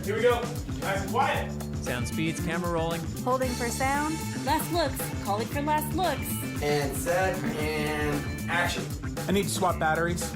Here we go. Nice and quiet. Sound speeds, camera rolling. Holding for sound. Last looks. Calling for last looks. And set and action. I need to swap batteries.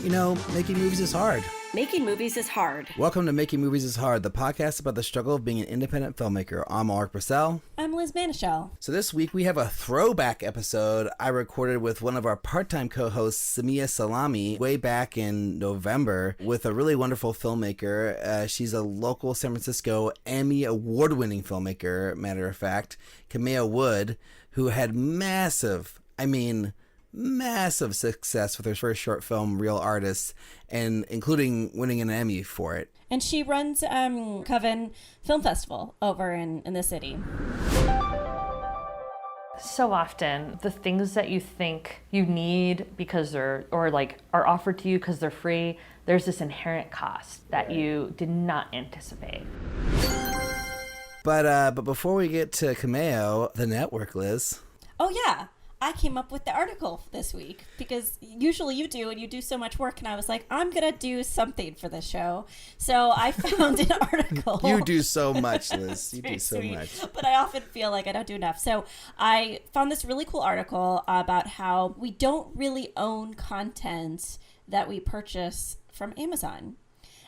You know, making movies is hard. Making movies is hard. Welcome to Making Movies is Hard, the podcast about the struggle of being an independent filmmaker. I'm Mark Purcell. I'm Liz Manischel. So this week we have a throwback episode I recorded with one of our part-time co-hosts, Samia Salami, way back in November with a really wonderful filmmaker. She's a local San Francisco Emmy award-winning filmmaker, matter of fact, Cameo Wood, who had massive success with her first short film, Real Artists, and including winning an Emmy for it. And she runs Coven Film Festival over in the city. So often, the things that you think you need because are offered to you because they're free, there's this inherent cost that you did not anticipate. But before we get to Cameo, the network, Liz. Oh, yeah. I came up with the article this week because usually you do, and you do so much work, and I was like, I'm going to do something for this show. So I found an article. You do so much, Liz. You do so much. But I often feel like I don't do enough. So I found this really cool article about how we don't really own content that we purchase from Amazon.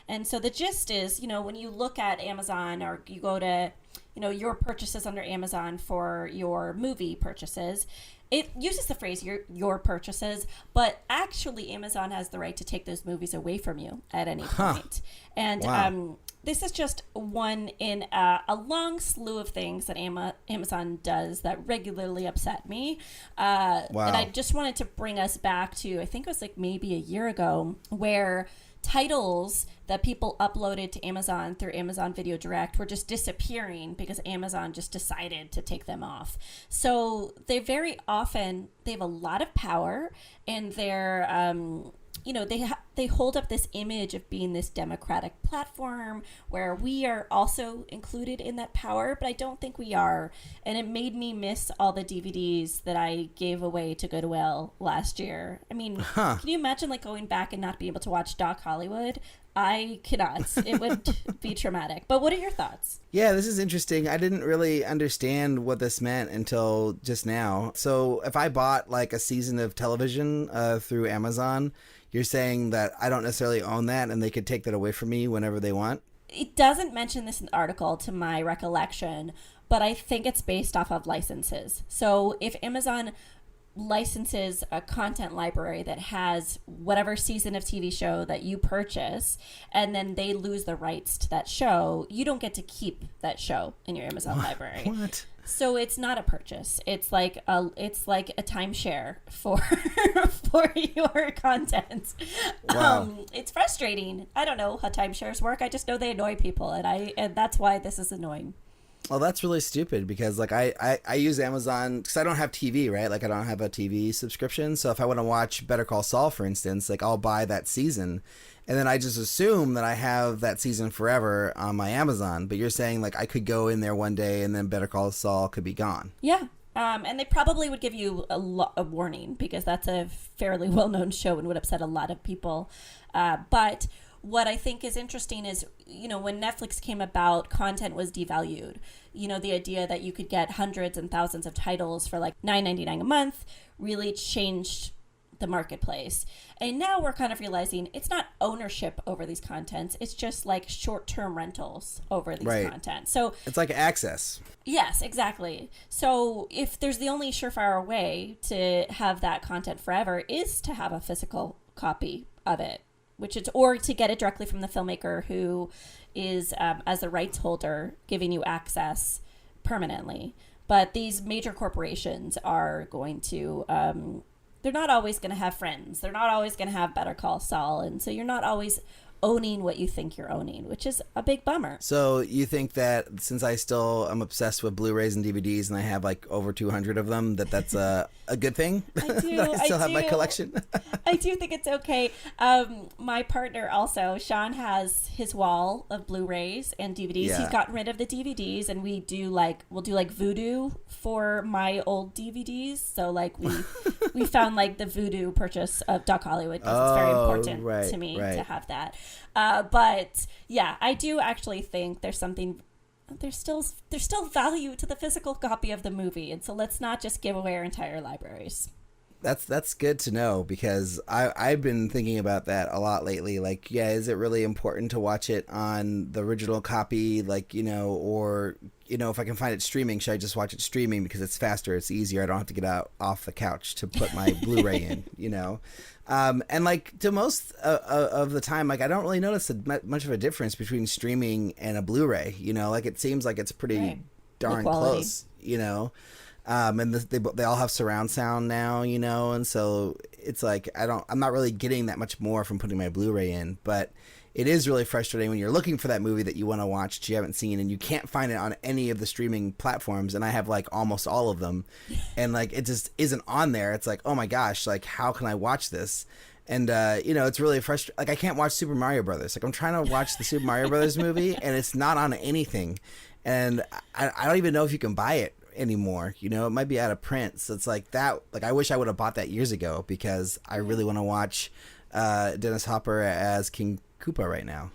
And so the gist is, when you look at Amazon or you go to, your purchases under Amazon for your movie purchases, it uses the phrase your purchases, but actually Amazon has the right to take those movies away from you at any point. And wow. This is just one in a long slew of things that Amazon does that regularly upset me. Wow. And I just wanted to bring us back to, I think it was like maybe a year ago, where titles that people uploaded to Amazon through Amazon Video Direct were just disappearing because Amazon just decided to take them off. So they very often, they have a lot of power, and they're, they hold up this image of being this democratic platform where we are also included in that power, but I don't think we are. And it made me miss all the DVDs that I gave away to Goodwill last year. I mean, Can you imagine going back and not being able to watch Doc Hollywood? I cannot. It would be traumatic. But what are your thoughts? Yeah, this is interesting. I didn't really understand what this meant until just now. So if I bought a season of television through Amazon, you're saying that I don't necessarily own that and they could take that away from me whenever they want? It doesn't mention this in the article to my recollection, but I think it's based off of licenses. So if Amazon licenses a content library that has whatever season of TV show that you purchase, and then they lose the rights to that show, you don't get to keep that show in your Amazon library. What? So it's not a purchase. It's like a timeshare for for your content. Wow. It's frustrating. I don't know how timeshares work. I just know they annoy people, and that's why this is annoying. Well, that's really stupid because I use Amazon because I don't have TV, right? I don't have a TV subscription. So if I want to watch Better Call Saul, for instance, I'll buy that season, and then I just assume that I have that season forever on my Amazon. But you're saying I could go in there one day and then Better Call Saul could be gone. Yeah. And they probably would give you a warning because that's a fairly well-known show and would upset a lot of people. But what I think is interesting is, when Netflix came about, content was devalued. The idea that you could get hundreds and thousands of titles for $9.99 a month really changed the marketplace. And now we're kind of realizing it's not ownership over these contents. It's just short-term rentals over these content. So it's like access. Yes, exactly. So if there's the only surefire way to have that content forever is to have a physical copy of it, or to get it directly from the filmmaker who is, as a rights holder, giving you access permanently. But these major corporations are going to, they're not always going to have friends. They're not always going to have Better Call Saul. And so you're not always owning what you think you're owning, which is a big bummer. So you think that since I still am obsessed with Blu-rays and DVDs and I have over 200 of them, that's a good thing? I do. That I still have my collection. I do think it's okay. My partner also, Sean, has his wall of Blu-rays and DVDs. Yeah. He's gotten rid of the DVDs, and we'll do like voodoo for my old DVDs. So like we found like the voodoo purchase of Doc Hollywood because it's very important to me to have that. But yeah, I do actually think there's still value to the physical copy of the movie, and so let's not just give away our entire libraries. That's good to know, because I've been thinking about that a lot lately. Like, yeah, is it really important to watch it on the original copy? Like, or, if I can find it streaming, should I just watch it streaming because it's faster, it's easier, I don't have to get off the couch to put my Blu-ray in, and like to most of the time, like I don't really notice much of a difference between streaming and a Blu-ray, like it seems like it's pretty darn close, and they all have surround sound now, and so it's like I'm not really getting that much more from putting my Blu-ray in, but it is really frustrating when you're looking for that movie that you want to watch that you haven't seen and you can't find it on any of the streaming platforms, and I have like almost all of them, and like it just isn't on there. It's like, oh my gosh, like how can I watch this? And it's really frustrating. Like I can't watch Super Mario Brothers. Like I'm trying to watch the Super Mario Brothers movie and it's not on anything, and I don't even know if you can buy it anymore. It might be out of print. So it's like that. Like I wish I would have bought that years ago, because I really want to watch Dennis Hopper as King Koopa right now.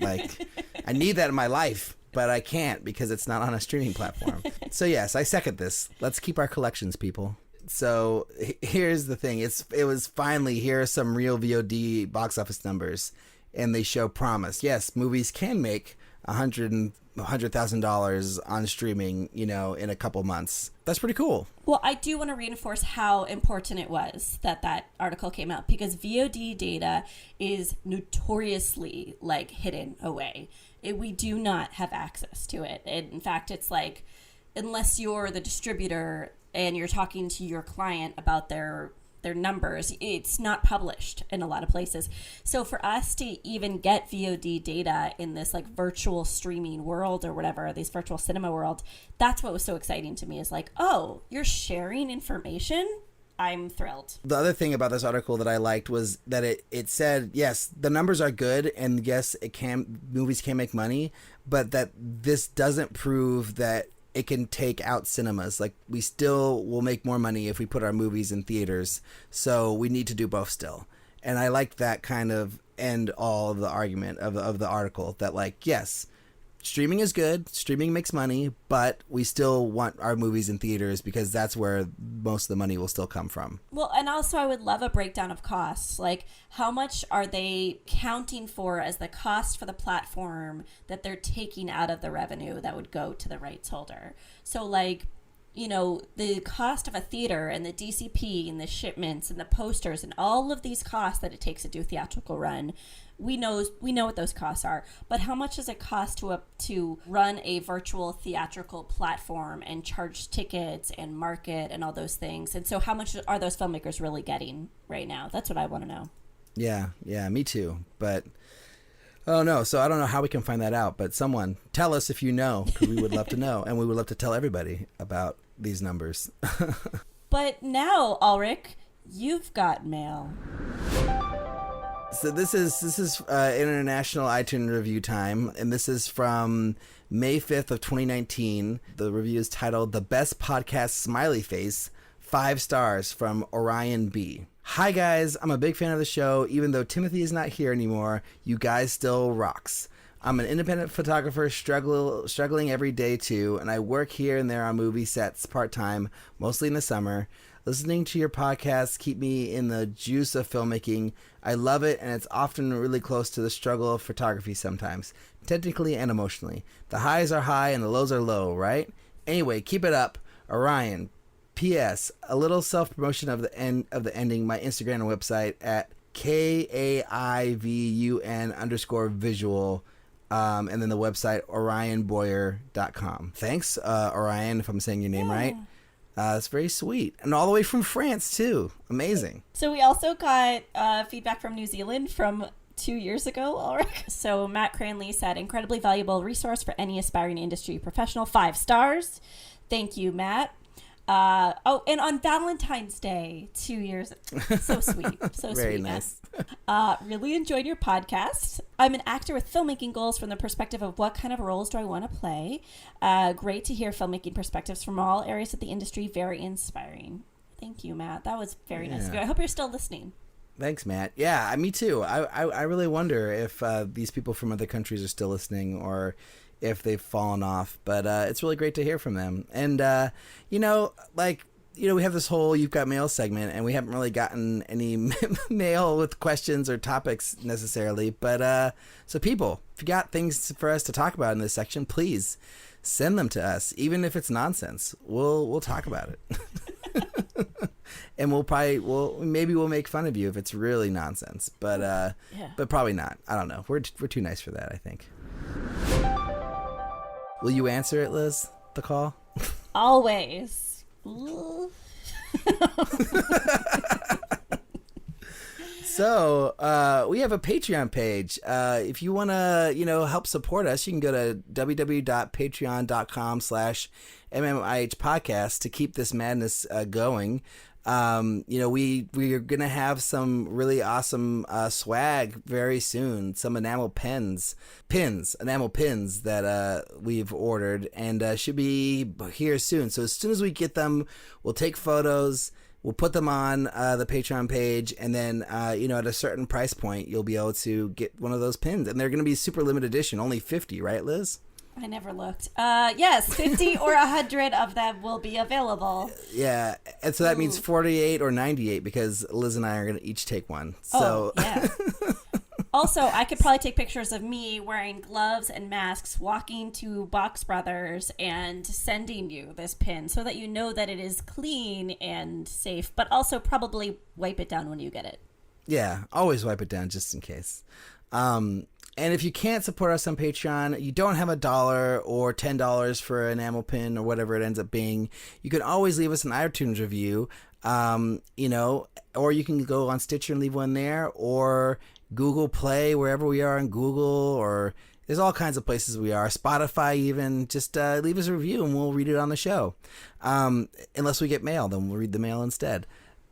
Like I need that in my life, but I can't because it's not on a streaming platform. So yes, I second this. Let's keep our collections, people. So here's the thing. It was finally, here are some real VOD box office numbers, and they show promise. Yes, movies can make $100,000 on streaming, in a couple months. That's pretty cool. Well, I do want to reinforce how important it was that article came out, because VOD data is notoriously like hidden away. We do not have access to it. In fact, it's like, unless you're the distributor and you're talking to your client about their numbers, it's not published in a lot of places. So for us to even get VOD data in this like virtual streaming world or whatever, this virtual cinema world, that's what was so exciting to me, is like, oh, you're sharing information? I'm thrilled. The other thing about this article that I liked was that it said, yes, the numbers are good, and yes, movies can make money, but that this doesn't prove that it can take out cinemas. Like, we still will make more money if we put our movies in theaters. So we need to do both still. And I like that kind of end all of the argument of the article, that like, yes, streaming is good, streaming makes money, but we still want our movies in theaters because that's where most of the money will still come from. Well, and also I would love a breakdown of costs. Like, how much are they counting for as the cost for the platform that they're taking out of the revenue that would go to the rights holder? So like, the cost of a theater and the DCP and the shipments and the posters and all of these costs that it takes to do a theatrical run, we know what those costs are. But how much does it cost to run a virtual theatrical platform and charge tickets and market and all those things? And so how much are those filmmakers really getting right now? That's what I want to know. Yeah, me too. But oh no, so I don't know how we can find that out, but someone tell us if you know, because we would love to know, and we would love to tell everybody about these numbers. But now, Ulrich, you've got mail. So this is international iTunes review time, and this is from May 5th of 2019. The review is titled "The Best Podcast Smiley Face," 5 stars from Orion B. Hi guys, I'm a big fan of the show. Even though Timothy is not here anymore, you guys still rocks. I'm an independent photographer struggling every day too, and I work here and there on movie sets part-time, mostly in the summer. Listening to your podcast keep me in the juice of filmmaking. I love it, and it's often really close to the struggle of photography sometimes, technically and emotionally. The highs are high and the lows are low, right? Anyway, keep it up. Orion. P.S. A little self-promotion of the ending, my Instagram and website at KAIVUN_visual, and then the website orionboyer.com. Thanks, Orion, if I'm saying your name right. It's very sweet. And all the way from France, too. Amazing. So we also got feedback from New Zealand from 2 years ago, Ulrich. So Matt Cranley said, incredibly valuable resource for any aspiring industry professional. 5 stars. Thank you, Matt. And on Valentine's Day 2 years. So sweet. So Very sweet. nice. Really enjoyed your podcast. I'm an actor with filmmaking goals from the perspective of what kind of roles do I want to play. Great to hear filmmaking perspectives from all areas of the industry. Very inspiring. Thank you, Matt. That was very nice of you. I hope you're still listening. Thanks, Matt. Yeah, me too. I really wonder if these people from other countries are still listening or if they've fallen off. But it's really great to hear from them. And, we have this whole You've Got Mail segment, and we haven't really gotten any mail with questions or topics necessarily. But so people, if you got things for us to talk about in this section, please send them to us. Even if it's nonsense, we'll talk about it. And maybe we'll make fun of you if it's really nonsense, but probably not. I don't know. We're too nice for that, I think. Will you answer it, Liz? The call? Always. So we have a Patreon page. If you want to, help support us, you can go to www.patreon.com/MMIH podcast to keep this madness going. We are going to have some really awesome swag very soon. Some enamel enamel pins that we've ordered and should be here soon. So as soon as we get them, we'll take photos. We'll put them on the Patreon page, and then, at a certain price point, you'll be able to get one of those pins. And they're going to be super limited edition, only 50, right, Liz? I never looked. Yes, 50 or 100 of them will be available. Yeah, and so that means 48 or 98 because Liz and I are going to each take one. So. Oh, yeah. Also, I could probably take pictures of me wearing gloves and masks, walking to Box Brothers and sending you this pin so that you know that it is clean and safe, but also probably wipe it down when you get it. Yeah, always wipe it down just in case. And if you can't support us on Patreon, you don't have $1 or $10 for an enamel pin or whatever it ends up being, you can always leave us an iTunes review, or you can go on Stitcher and leave one there, or Google Play, wherever we are on Google, or there's all kinds of places we are. Spotify even. Just leave us a review and we'll read it on the show. Unless we get mail, then we'll read the mail instead.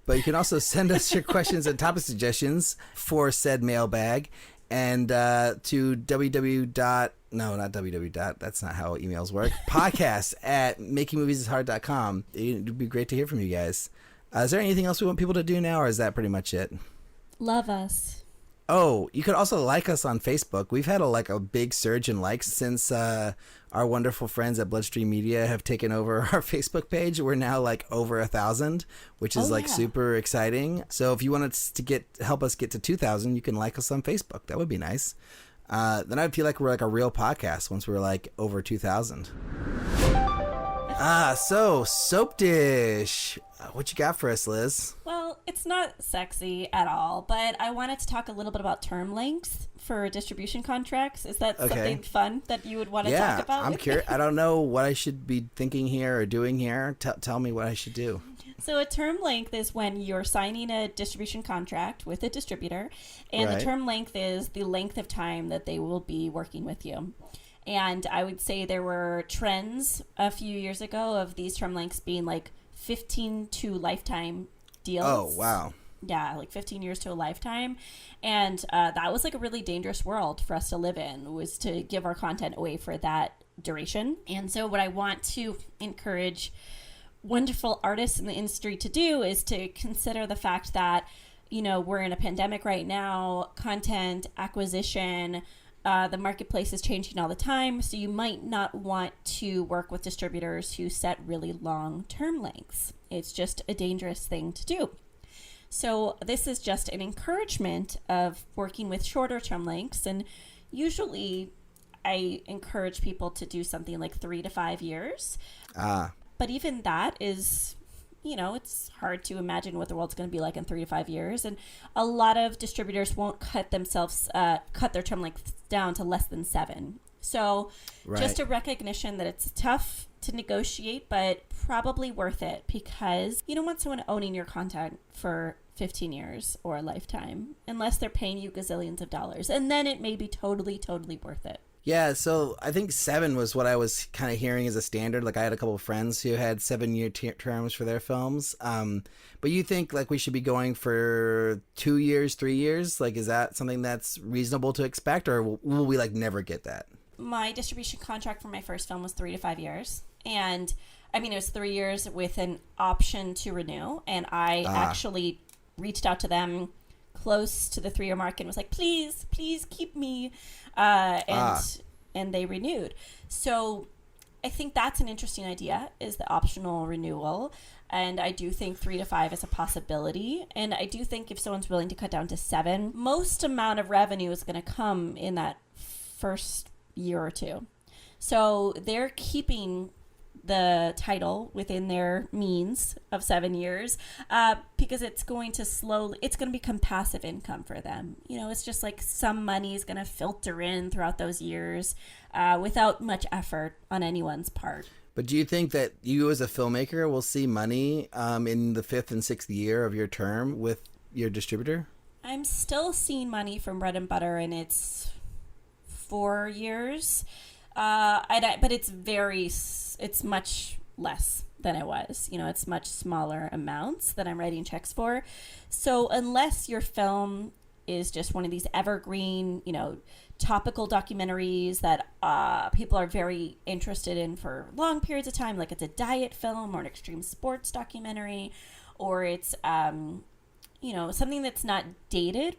But you can also send us your questions and topic suggestions for said mailbag and to that's not how emails work. Podcast at makingmoviesishard.com. It'd be great to hear from you guys. Is there anything else we want people to do now, or is that pretty much it? Love us. Oh, you could also like us on Facebook. We've had a big surge in likes since our wonderful friends at Bloodstream Media have taken over our Facebook page. We're now over 1,000, which is super exciting. So if you want to help us get to 2,000, you can like us on Facebook. That would be nice. Then I'd feel like we're a real podcast once we're over 2,000. So Soap Dish. What you got for us, Liz? Well, it's not sexy at all, but I wanted to talk a little bit about term length for distribution contracts. Is that something fun that you would want to talk about? Yeah, I'm curious. I don't know what I should be thinking here or doing here. Tell me what I should do. So a term length is when you're signing a distribution contract with a distributor, and the term length is the length of time that they will be working with you. And I would say there were trends a few years ago of these term lengths being 15 to lifetime deals. Oh, wow. Yeah, 15 years to a lifetime. And that was a really dangerous world for us to live in, was to give our content away for that duration. And so what I want to encourage wonderful artists in the industry to do is to consider the fact that, we're in a pandemic right now, content acquisition, the marketplace is changing all the time, so you might not want to work with distributors who set really long term lengths. It's just a dangerous thing to do. So this is just an encouragement of working with shorter term lengths, and usually I encourage people to do something 3 to 5 years. But even that is, it's hard to imagine what the world's going to be like in 3 to 5 years. And a lot of distributors won't cut their term length down to less than 7. So just a recognition that it's tough to negotiate, but probably worth it, because you don't want someone owning your content for 15 years or a lifetime unless they're paying you gazillions of dollars. And then it may be totally, totally worth it. Yeah, so I think 7 was what I was kind of hearing as a standard. Like I had a couple of friends who had 7-year terms for their films. But you think like we should be going for 2 years, 3 years? Like, is that something that's reasonable to expect, or will we like never get that? My distribution contract for my first film was 3 to 5 years. And I mean, it was 3 years with an option to renew. And I actually reached out to them close to the 3-year mark and was like, please keep me. And they renewed. So I think that's an interesting idea, is the optional renewal. And I do think 3 to 5 is a possibility. And I do think if someone's willing to cut down to 7, most amount of revenue is going to come in that first year or two. So they're keeping the title within their means of 7 years, because it's going to become passive income for them. You know, it's just like some money is going to filter in throughout those years without much effort on anyone's part. But do you think that you as a filmmaker will see money in the 5th and 6th year of your term with your distributor? I'm still seeing money from Bread and Butter in its 4 years. But it's much less than it was. You know, it's much smaller amounts that I'm writing checks for. So unless your film is just one of these evergreen, you know, topical documentaries that people are very interested in for long periods of time, like it's a diet film or an extreme sports documentary, or it's, you know, something that's not dated.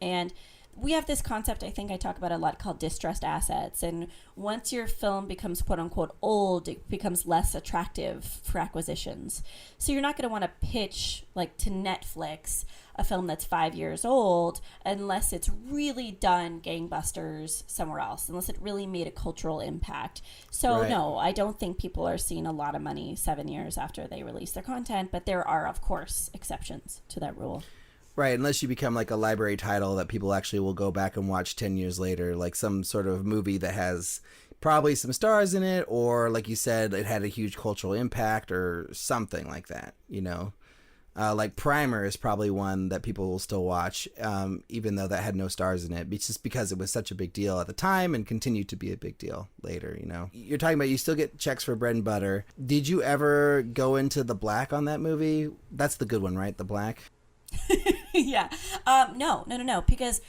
And we have this concept, I think I talk about a lot, called distressed assets. And once your film becomes quote unquote old, it becomes less attractive for acquisitions. So you're not going to want to pitch like to Netflix a film that's 5 years old unless it's really done gangbusters somewhere else, unless it really made a cultural impact. So Right. No, I don't think people are seeing a lot of money 7 years after they release their content, but there are, of course, exceptions to that rule. Right, unless you become like a library title that people actually will go back and watch 10 years later, like some sort of movie that has probably some stars in it, or like you said, it had a huge cultural impact or something like that, you know. Like Primer is probably one that people will still watch, even though that had no stars in it, just because it was such a big deal at the time and continued to be a big deal later, you know. You're talking about you still get checks for Bread and Butter. Did you ever go into the black on that movie? That's the good one, right? The black? Yeah. No. Because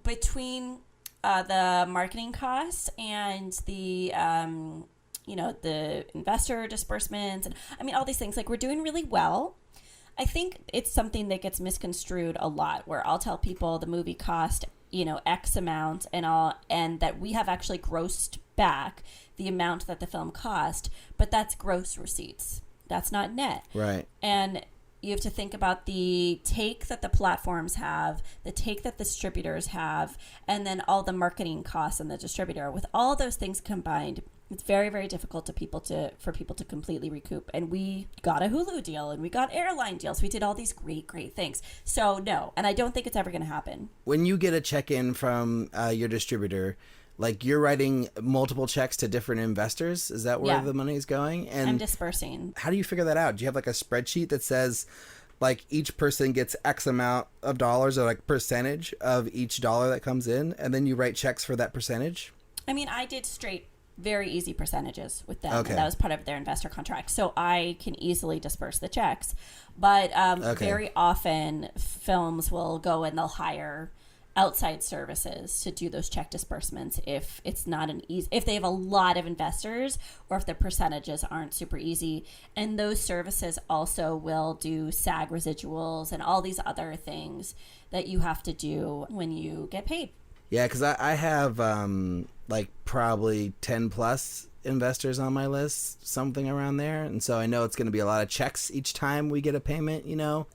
between the marketing costs and the, the investor disbursements and all these things, like we're doing really well. I think it's something that gets misconstrued a lot, where I'll tell people the movie cost, X amount and that we have actually grossed back the amount that the film cost, but that's gross receipts. That's not net. Right. And you have to think about the take that the platforms have, the take that the distributors have, and then all the marketing costs on the distributor. With all those things combined, it's very, very difficult for people to completely recoup. And we got a Hulu deal, and we got airline deals. We did all these great, great things. So no, and I don't think it's ever going to happen. When you get a check-in from your distributor, like you're writing multiple checks to different investors? Is that where the money is going? And I'm dispersing. How do you figure that out? Do you have like a spreadsheet that says like each person gets X amount of dollars or like percentage of each dollar that comes in, and then you write checks for that percentage? I did straight, very easy percentages with them. Okay. And that was part of their investor contract. So I can easily disperse the checks. But very often films will go and they'll hire outside services to do those check disbursements if it's not if they have a lot of investors or if the percentages aren't super easy. And those services also will do SAG residuals and all these other things that you have to do when you get paid. Yeah, because I have like probably 10 plus investors on my list, something around there, and so I know it's going to be a lot of checks each time we get a payment.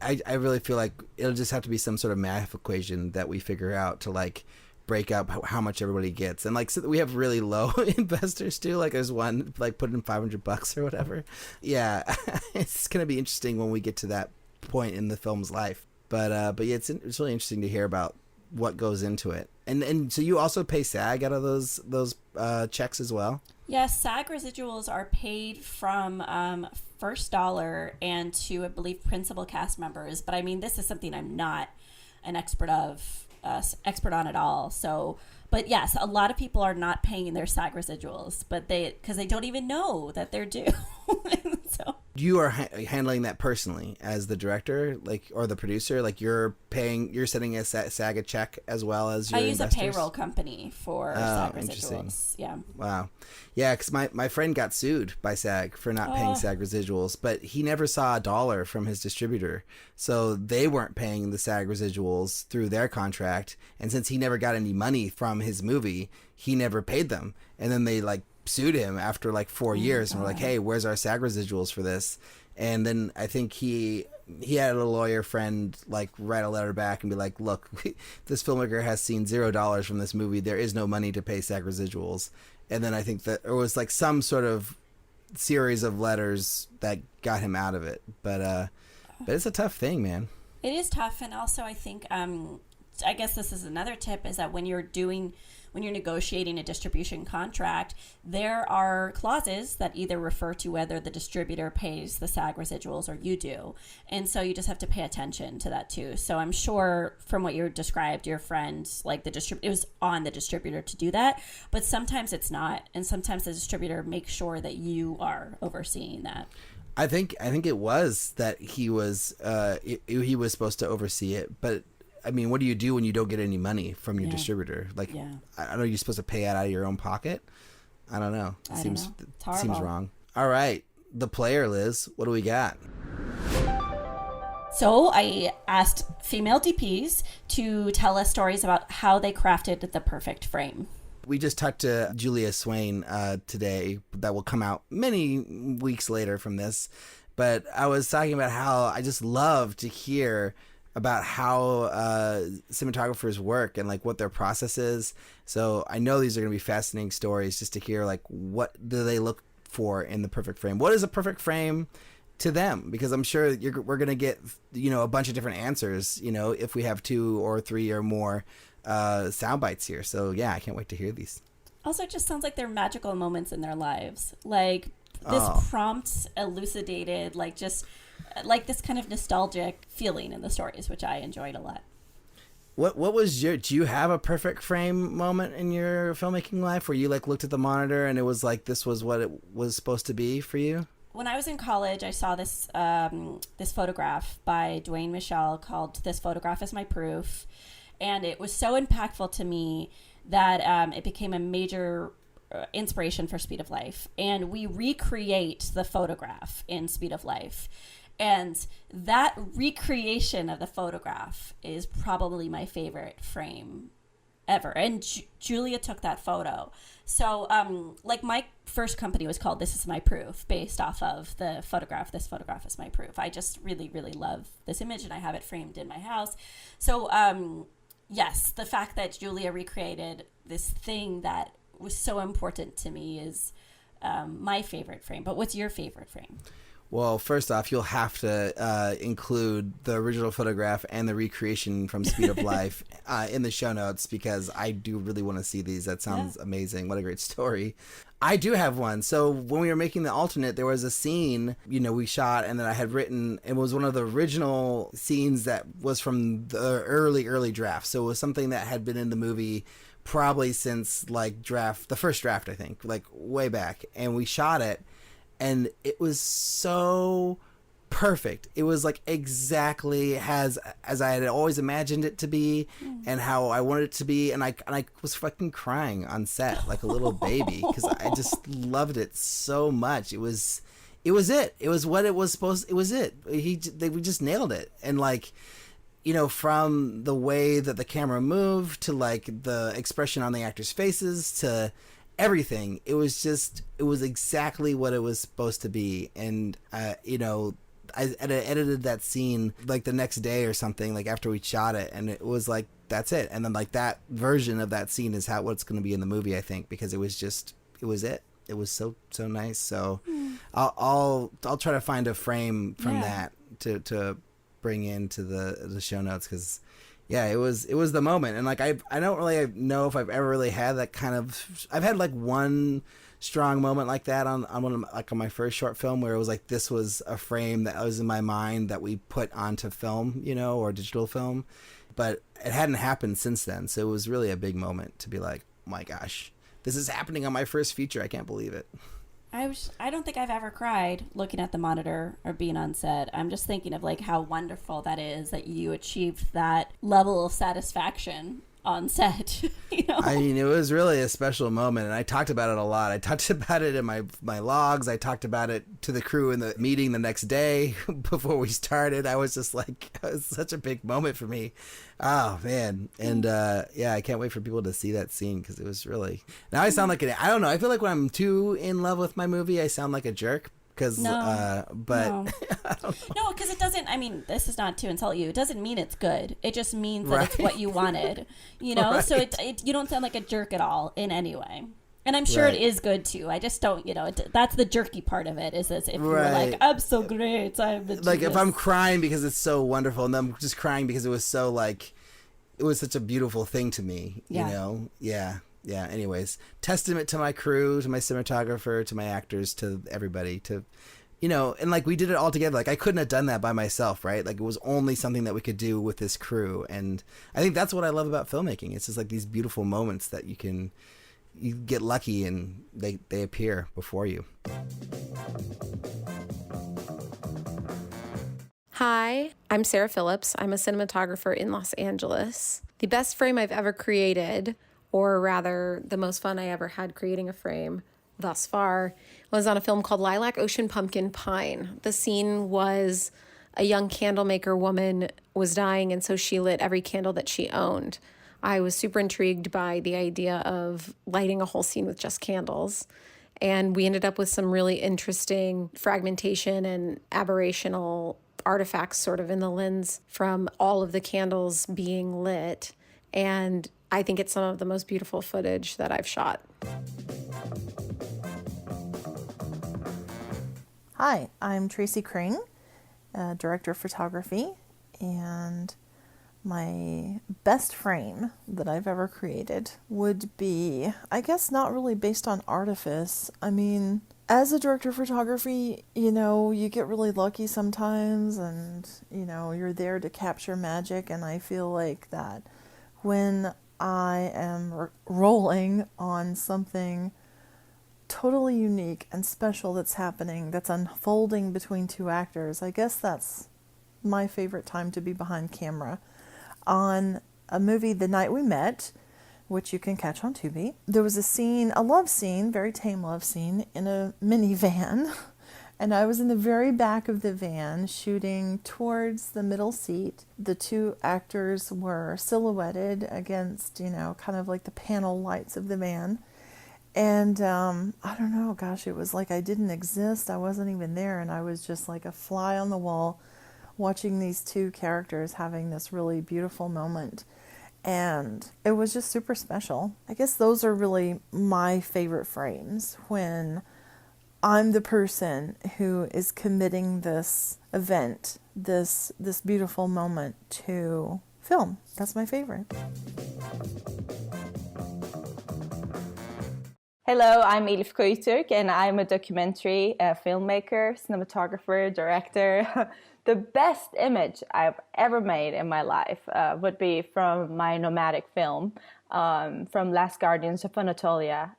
I really feel like it'll just have to be some sort of math equation that we figure out to like break up how much everybody gets. And like, so we have really low investors too, like there's one like put in $500 or whatever. Yeah. It's going to be interesting when we get to that point in the film's life, but yeah, it's really interesting to hear about what goes into it. And so you also pay SAG out of those checks as well? Yes, SAG residuals are paid from first dollar and to, I believe, principal cast members. But this is something I'm not an expert of. expert on it all. So, but yes, a lot of people are not paying their SAG residuals, but because they don't even know that they're due. So You are handling that personally as the director, like, or the producer, like you're sending a SAG a check as well as your I use investors? a payroll company for SAG interesting. residuals. Yeah. Wow. Yeah, because my friend got sued by SAG for not paying SAG residuals, but he never saw a dollar from his distributor. So they weren't paying the SAG residuals through their contract. And since he never got any money from his movie, he never paid them. And then they like sued him after like 4 years and were like, hey, where's our SAG residuals for this? And then I think he had a lawyer friend like write a letter back and be like, look, this filmmaker has seen $0 from this movie. There is no money to pay SAG residuals. And then I think that there was like some sort of series of letters that got him out of it. But it's a tough thing, man. It is tough. And also I think, I guess this is another tip, is that when you're negotiating a distribution contract, there are clauses that either refer to whether the distributor pays the SAG residuals or you do. And so you just have to pay attention to that too. So I'm sure from what you described, your friend, like it was on the distributor to do that, but sometimes it's not. And sometimes the distributor makes sure that you are overseeing that. I think it was that he was supposed to oversee it, but I mean, what do you do when you don't get any money from your distributor? Like, I know you're supposed to pay it out of your own pocket. I don't know. It seems wrong. All right. The player, Liz, what do we got? So I asked female DPs to tell us stories about how they crafted the perfect frame. We just talked to Julia Swain today, that will come out many weeks later from this. But I was talking about how I just love to hear about how cinematographers work and like what their process is. So I know these are going to be fascinating stories just to hear like what do they look for in the perfect frame. What is a perfect frame to them? Because I'm sure we're going to get, a bunch of different answers, if we have 2 or 3 or more sound bites here. So yeah, I can't wait to hear these. Also, it just sounds like they're magical moments in their lives. Like this prompt elucidated, like just like this kind of nostalgic feeling in the stories, which I enjoyed a lot. What was do you have a perfect frame moment in your filmmaking life where you like looked at the monitor and it was like this was what it was supposed to be for you? When I was in college, I saw this this photograph by Dwayne Michel called "This Photograph Is My Proof," and it was so impactful to me that it became a major inspiration for Speed of Life. And we recreate the photograph in Speed of Life. And that recreation of the photograph is probably my favorite frame ever. And Julia took that photo. So, like my first company was called This Is My Proof, based off of the photograph. This photograph is my proof. I just really, really love this image and I have it framed in my house. So, yes, the fact that Julia recreated this thing that was so important to me is my favorite frame. But what's your favorite frame? Well, first off, you'll have to include the original photograph and the recreation from Speed of Life in the show notes because I do really want to see these. That sounds amazing. What a great story. I do have one. So when we were making the alternate, there was a scene, we shot and that I had written. It was one of the original scenes that was from the early draft. So it was something that had been in the movie probably since like the first draft, I think, like way back. And we shot it. And it was so perfect. It was like exactly as I had always imagined it to be and how I wanted it to be. And I was fucking crying on set like a little baby because I just loved it so much. It was it. It was what it was supposed. It was it. We just nailed it. And like, from the way that the camera moved to like the expression on the actors' faces to everything, it was exactly what it was supposed to be. And I edited that scene like the next day or something, like after we shot it, and it was like that's it. And then like that version of that scene is what's going to be in the movie, I think, because it was it. It was so nice. So I'll try to find a frame from that to bring into the show notes because yeah, it was the moment. And like I don't really know if I've ever really had that kind of. I've had like one strong moment like that on one of on my first short film where it was like this was a frame that was in my mind that we put onto film, or digital film. but it hadn't happened since then. So it was really a big moment to be like, oh my gosh, this is happening on my first feature. I can't believe it. I don't think I've ever cried looking at the monitor or being on set. I'm just thinking of like how wonderful that is that you achieved that level of satisfaction on set. You know? I mean, it was really a special moment, and I talked about it a lot. I talked about it in my logs. I talked about it to the crew in the meeting the next day before we started. I was just like, it was such a big moment for me. Oh man. And yeah, I can't wait for people to see that scene, because it was really, now I sound like I don't know, I feel like when I'm too in love with my movie, I sound like a jerk. Because, no, no, because it doesn't, I mean, this is not to insult you. It doesn't mean it's good. It just means that it's what you wanted, you know? Right. So you don't sound like a jerk at all in any way. And I'm sure it is good too. I just don't, you know, that's the jerky part of it, is as if you're like, I'm so great. I'm the like, genius. if I'm crying because it's so wonderful, and then I'm just crying because it was so like, it was such a beautiful thing to me, you know? Yeah. Yeah, anyways, testament to my crew, to my cinematographer, to my actors, to everybody, to, you know, and like we did it all together. Like I couldn't have done that by myself, right? Like it was only something that we could do with this crew. And I think that's what I love about filmmaking. It's just like these beautiful moments that you get lucky and they appear before you. Hi, I'm Sarah Phillips. I'm a cinematographer in Los Angeles. The best frame I've ever created, or rather, the most fun I ever had creating a frame thus far, was on a film called Lilac, Ocean, Pumpkin, Pine. The scene was a young candle maker woman was dying, and so she lit every candle that she owned. I was super intrigued by the idea of lighting a whole scene with just candles, and we ended up with some really interesting fragmentation and aberrational artifacts sort of in the lens from all of the candles being lit, and I think it's some of the most beautiful footage that I've shot. Hi, I'm Tracy Crane, Director of Photography, and my best frame that I've ever created would be, I guess, not really based on artifice. I mean, as a director of photography, you know, you get really lucky sometimes, and, you know, you're there to capture magic, and I feel like that when I am rolling on something totally unique and special that's happening, that's unfolding between two actors, I guess that's my favorite time to be behind camera. On a movie, The Night We Met, which you can catch on Tubi, there was a scene, a love scene, very tame love scene, in a minivan. And I was in the very back of the van shooting towards the middle seat. The two actors were silhouetted against, you know, kind of like the panel lights of the van. And I don't know, gosh, it was like I didn't exist. I wasn't even there. And I was just like a fly on the wall watching these two characters having this really beautiful moment. And it was just super special. I guess those are really my favorite frames, when I'm the person who is committing this event, this beautiful moment to film. That's my favorite. Hello, I'm Elif Koyutürk, and I'm a documentary filmmaker, cinematographer, director. The best image I've ever made in my life would be from my nomadic film, from Last Guardians of Anatolia.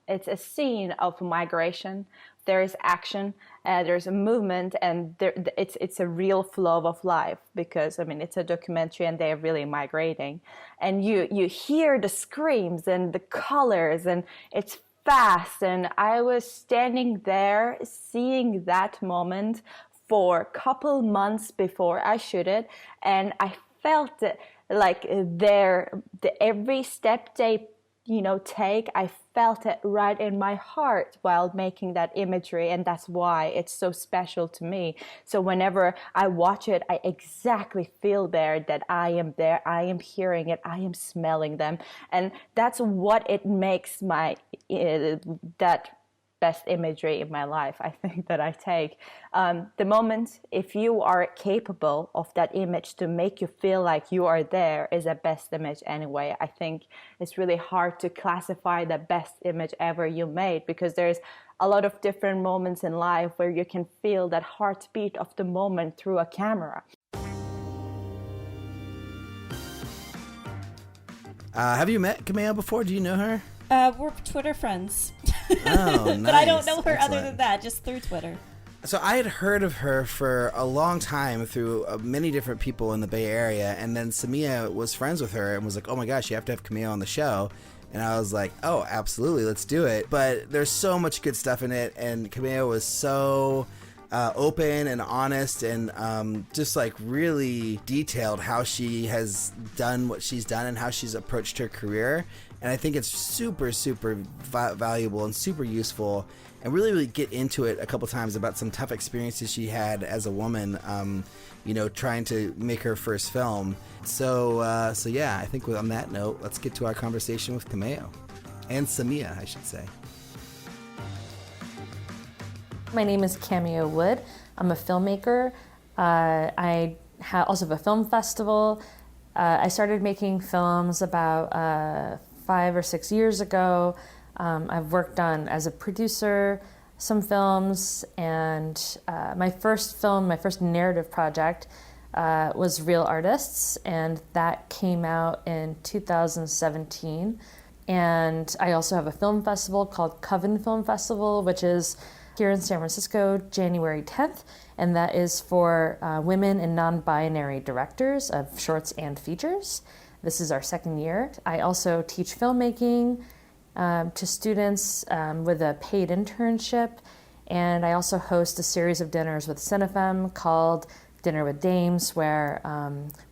It's a scene of migration. There is action, there's a movement, and it's a real flow of life, because, I mean, it's a documentary and they're really migrating. And you hear the screams and the colors, and it's fast. And I was standing there seeing that moment for a couple months before I shoot it, and I felt it, like every step they take, I felt it right in my heart while making that imagery, and that's why it's so special to me. So whenever I watch it, I exactly feel that I am there, I am hearing it, I am smelling them, and that's what it makes that best imagery in my life, I think, that I take. The moment, if you are capable of that image to make you feel like you are there, is a best image anyway. I think it's really hard to classify the best image ever you made, because there's a lot of different moments in life where you can feel that heartbeat of the moment through a camera. Have you met Cameo before? Do you know her? We're Twitter friends. Oh, nice. But I don't know her other Excellent. than that, just through Twitter. So I had heard of her for a long time through many different people in the Bay Area, and then Samia was friends with her and was like, oh my gosh, you have to have Cameo on the show. And I was like, oh, absolutely, let's do it. But there's so much good stuff in it, and Cameo was so open and honest and just like really detailed how she has done what she's done and how she's approached her career. And I think it's super, super valuable and super useful, and really get into it a couple times about some tough experiences she had as a woman, trying to make her first film. So yeah, I think on that note, let's get to our conversation with Cameo. And Samia, I should say. My name is Cameo Wood. I'm a filmmaker. I also have a film festival. I started making films about 5 or 6 years ago. I've worked on, as a producer, some films, and my first narrative project was Real Artists, and that came out in 2017. And I also have a film festival called Coven Film Festival, which is here in San Francisco, January 10th, and that is for women and non-binary directors of shorts and features. This is our second year. I also teach filmmaking to students with a paid internship, and I also host a series of dinners with Cinefem called Dinner with Dames, where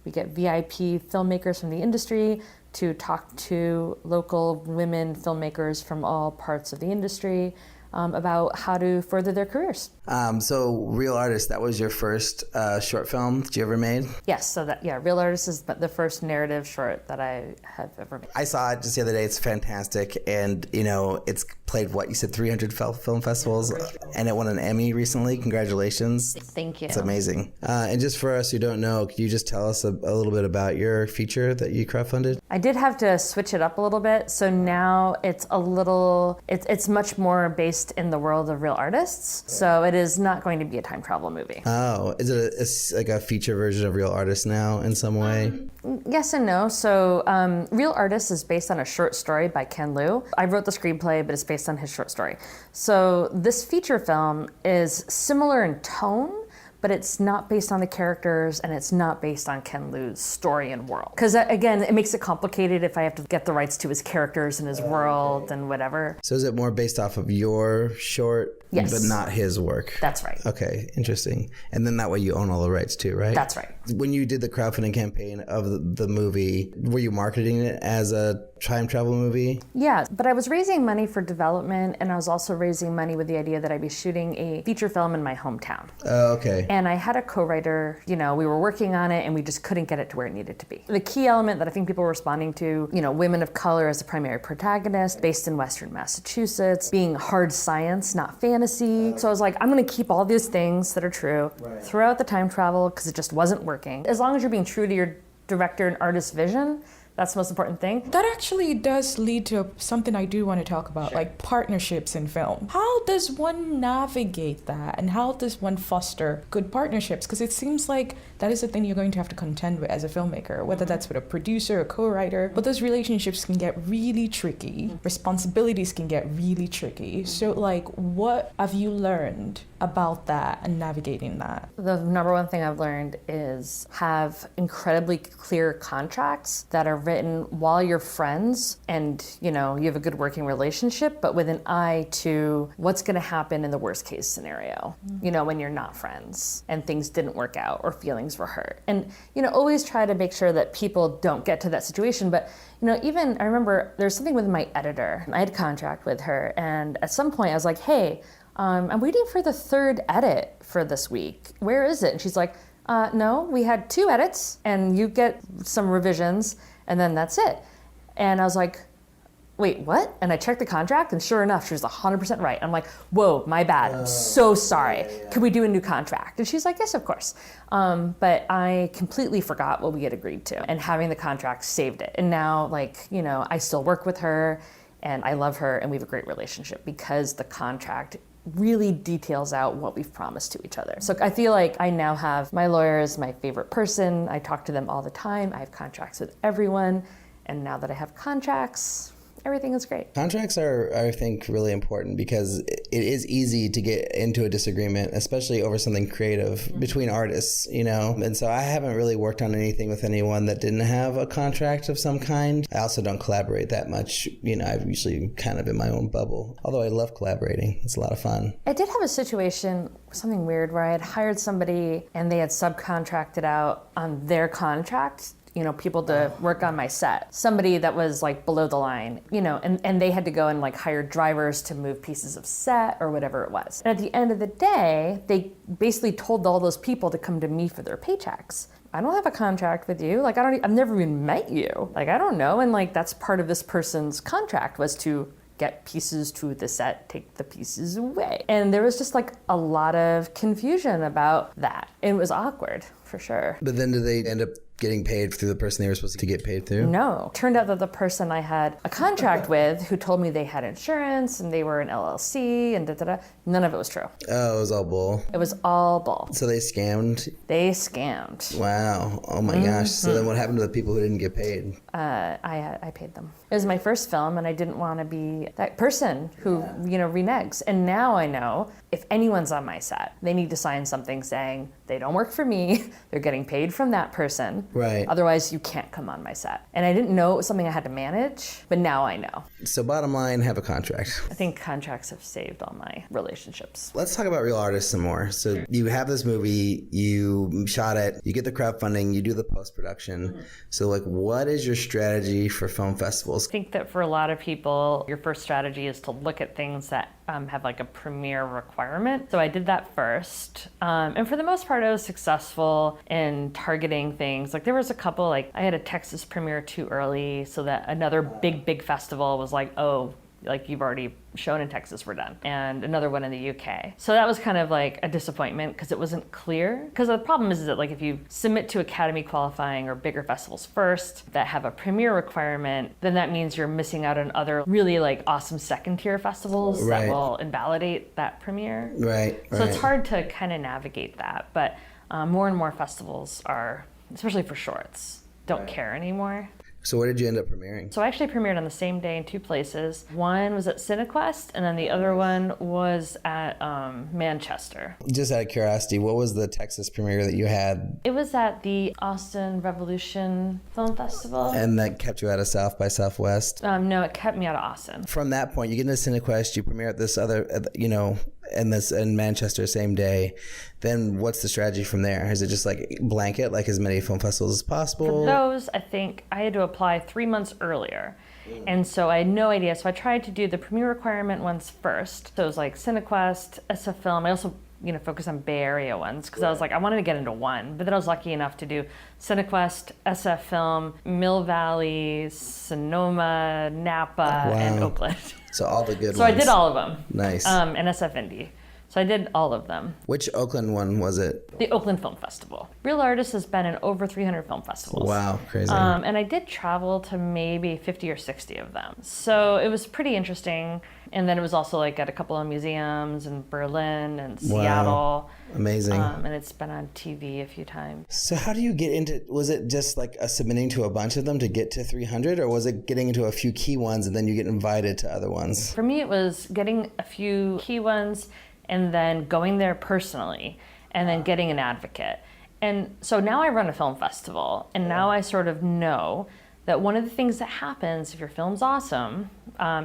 we get VIP filmmakers from the industry to talk to local women filmmakers from all parts of the industry about how to further their careers. So Real Artist, that was your first short film that you ever made? Yes, so Real Artist is the first narrative short that I have ever made. I saw it just the other day. It's fantastic, and it's played, what you said, 300 film festivals, and it won an Emmy recently. Congratulations. Thank you. It's amazing. And just for us who don't know, can you just tell us a little bit about your feature that you crowdfunded? I did have to switch it up a little bit, so now it's it's much more based in the world of Real Artists, so it is not going to be a time travel movie. Oh, is it like a feature version of Real Artists now in some way? Yes and no. So Real Artists is based on a short story by Ken Liu. I wrote the screenplay, but it's based on his short story. So this feature film is similar in tone, but it's not based on the characters, and it's not based on Ken Liu's story and world. Because again, it makes it complicated if I have to get the rights to his characters and his world and whatever. So is it more based off of your short, yes, but not his work? That's right. Okay, interesting. And then that way you own all the rights too, right? That's right. When you did the crowdfunding campaign of the movie, were you marketing it as a time travel movie? Yeah, but I was raising money for development, and I was also raising money with the idea that I'd be shooting a feature film in my hometown. Oh, okay. And I had a co-writer, we were working on it, and we just couldn't get it to where it needed to be. The key element that I think people were responding to, women of color as the primary protagonist, based in Western Massachusetts, being hard science, not fantasy. So I was like, I'm gonna keep all these things that are true, throw out the time travel, because it just wasn't working. As long as you're being true to your director and artist's vision, that's the most important thing. That actually does lead to something I do want to talk about, like partnerships in film. How does one navigate that, and how does one foster good partnerships? Because it seems like that is a thing you're going to have to contend with as a filmmaker, whether that's with a producer, a co-writer. But those relationships can get really tricky. Responsibilities can get really tricky. So what have you learned about that and navigating that? The number one thing I've learned is have incredibly clear contracts that are written while you're friends and, you have a good working relationship, but with an eye to what's going to happen in the worst case scenario, when you're not friends and things didn't work out or feelings were hurt. And, always try to make sure that people don't get to that situation. But, even I remember there's something with my editor. I had a contract with her, and at some point I was like, hey, I'm waiting for the third edit for this week. Where is it? And she's like, no, we had 2 edits, and you get some revisions, and then that's it. And I was like, wait, what? And I checked the contract, and sure enough, she was 100% right. I'm like, whoa, my bad. I'm so sorry. Could we do a new contract? And she's like, yes, of course. But I completely forgot what we had agreed to, and having the contract saved it. And now, I still work with her, and I love her, and we have a great relationship because the contract really details out what we've promised to each other. So I feel like I now have my lawyer as my favorite person. I talk to them all the time. I have contracts with everyone. And now that I have contracts, everything is great. Contracts are, I think, really important because it is easy to get into a disagreement, especially over something creative between artists, you know? And so I haven't really worked on anything with anyone that didn't have a contract of some kind. I also don't collaborate that much. You know, I'm usually kind of in my own bubble, although I love collaborating. It's a lot of fun. I did have a situation, something weird, where I had hired somebody and they had subcontracted out on their contract, you know, people to work on my set. Somebody that was like below the line, you know, and they had to go and like hire drivers to move pieces of set or whatever it was. And at the end of the day, they basically told all those people to come to me for their paychecks. I don't have a contract with you. Like, I've never even met you. Like, I don't know. And like, that's part of this person's contract was to get pieces to the set, take the pieces away. And there was just like a lot of confusion about that. It was awkward, for sure. But then did they end up getting paid through the person they were supposed to get paid through? No. Turned out that the person I had a contract with, who told me they had insurance and they were an LLC and da-da-da, none of it was true. Oh, it was all bull. It was all bull. So they scammed? They scammed. Wow. Oh my gosh. So then what happened to the people who didn't get paid? I paid them. It was my first film and I didn't want to be that person who, you know, reneges. And now I know if anyone's on my set, they need to sign something saying they don't work for me, they're getting paid from that person. Right. Otherwise, you can't come on my set. And I didn't know it was something I had to manage, but now I know. So bottom line, have a contract. I think contracts have saved all my relationships. Let's talk about Real Artists some more. So you have this movie, you shot it, you get the crowdfunding, you do the post-production. So like, what is your strategy for film festivals? I think that for a lot of people, your first strategy is to look at things that have like a premiere requirement. So I did that first. And for the most part, I was successful in targeting things. Like there was a couple, like I had a Texas premiere too early so that another big festival was like, oh, like you've already shown in Texas, we're done. And another one in the UK. So that was kind of like a disappointment because it wasn't clear. Because the problem is that like if you submit to Academy qualifying or bigger festivals first that have a premiere requirement, then that means you're missing out on other really like awesome second tier festivals that will invalidate that premiere. Right. So it's hard to kind of navigate that. But more and more festivals are, especially for shorts, don't care anymore. So where did you end up premiering? So I actually premiered on the same day in two places. One was at CineQuest, and then the other one was at Manchester. Just out of curiosity, what was the Texas premiere that you had? It was at the Austin Revolution Film Festival. And that kept you out of South by Southwest? No, it kept me out of Austin. From that point, you get into CineQuest, you premiere at this other, you know, in Manchester same day. Then what's the strategy from there? Is it just like blanket, like as many film festivals as possible? For those, I think I had to apply 3 months earlier. And so I had no idea. So I tried to do the premiere requirement ones first. So it was like CineQuest, SF Film. I also, you know, focus on Bay Area ones because I was like, I wanted to get into one. But then I was lucky enough to do CineQuest, SF Film, Mill Valley, Sonoma, Napa, and Oakland. So all the good ones. So I did all of them. Nice. And SF Indie. So I did all of them. Which Oakland one was it? The Oakland Film Festival. Real Artists has been in over 300 film festivals. Wow, crazy. And I did travel to maybe 50 or 60 of them. So it was pretty interesting. And then it was also like at a couple of museums in Berlin and Seattle. Amazing. And it's been on TV a few times. So how do you get into, was it just like submitting to a bunch of them to get to 300, or was it getting into a few key ones and then you get invited to other ones? For me, it was getting a few key ones and then going there personally and then getting an advocate. And so now I run a film festival, and now I sort of know that one of the things that happens if your film's awesome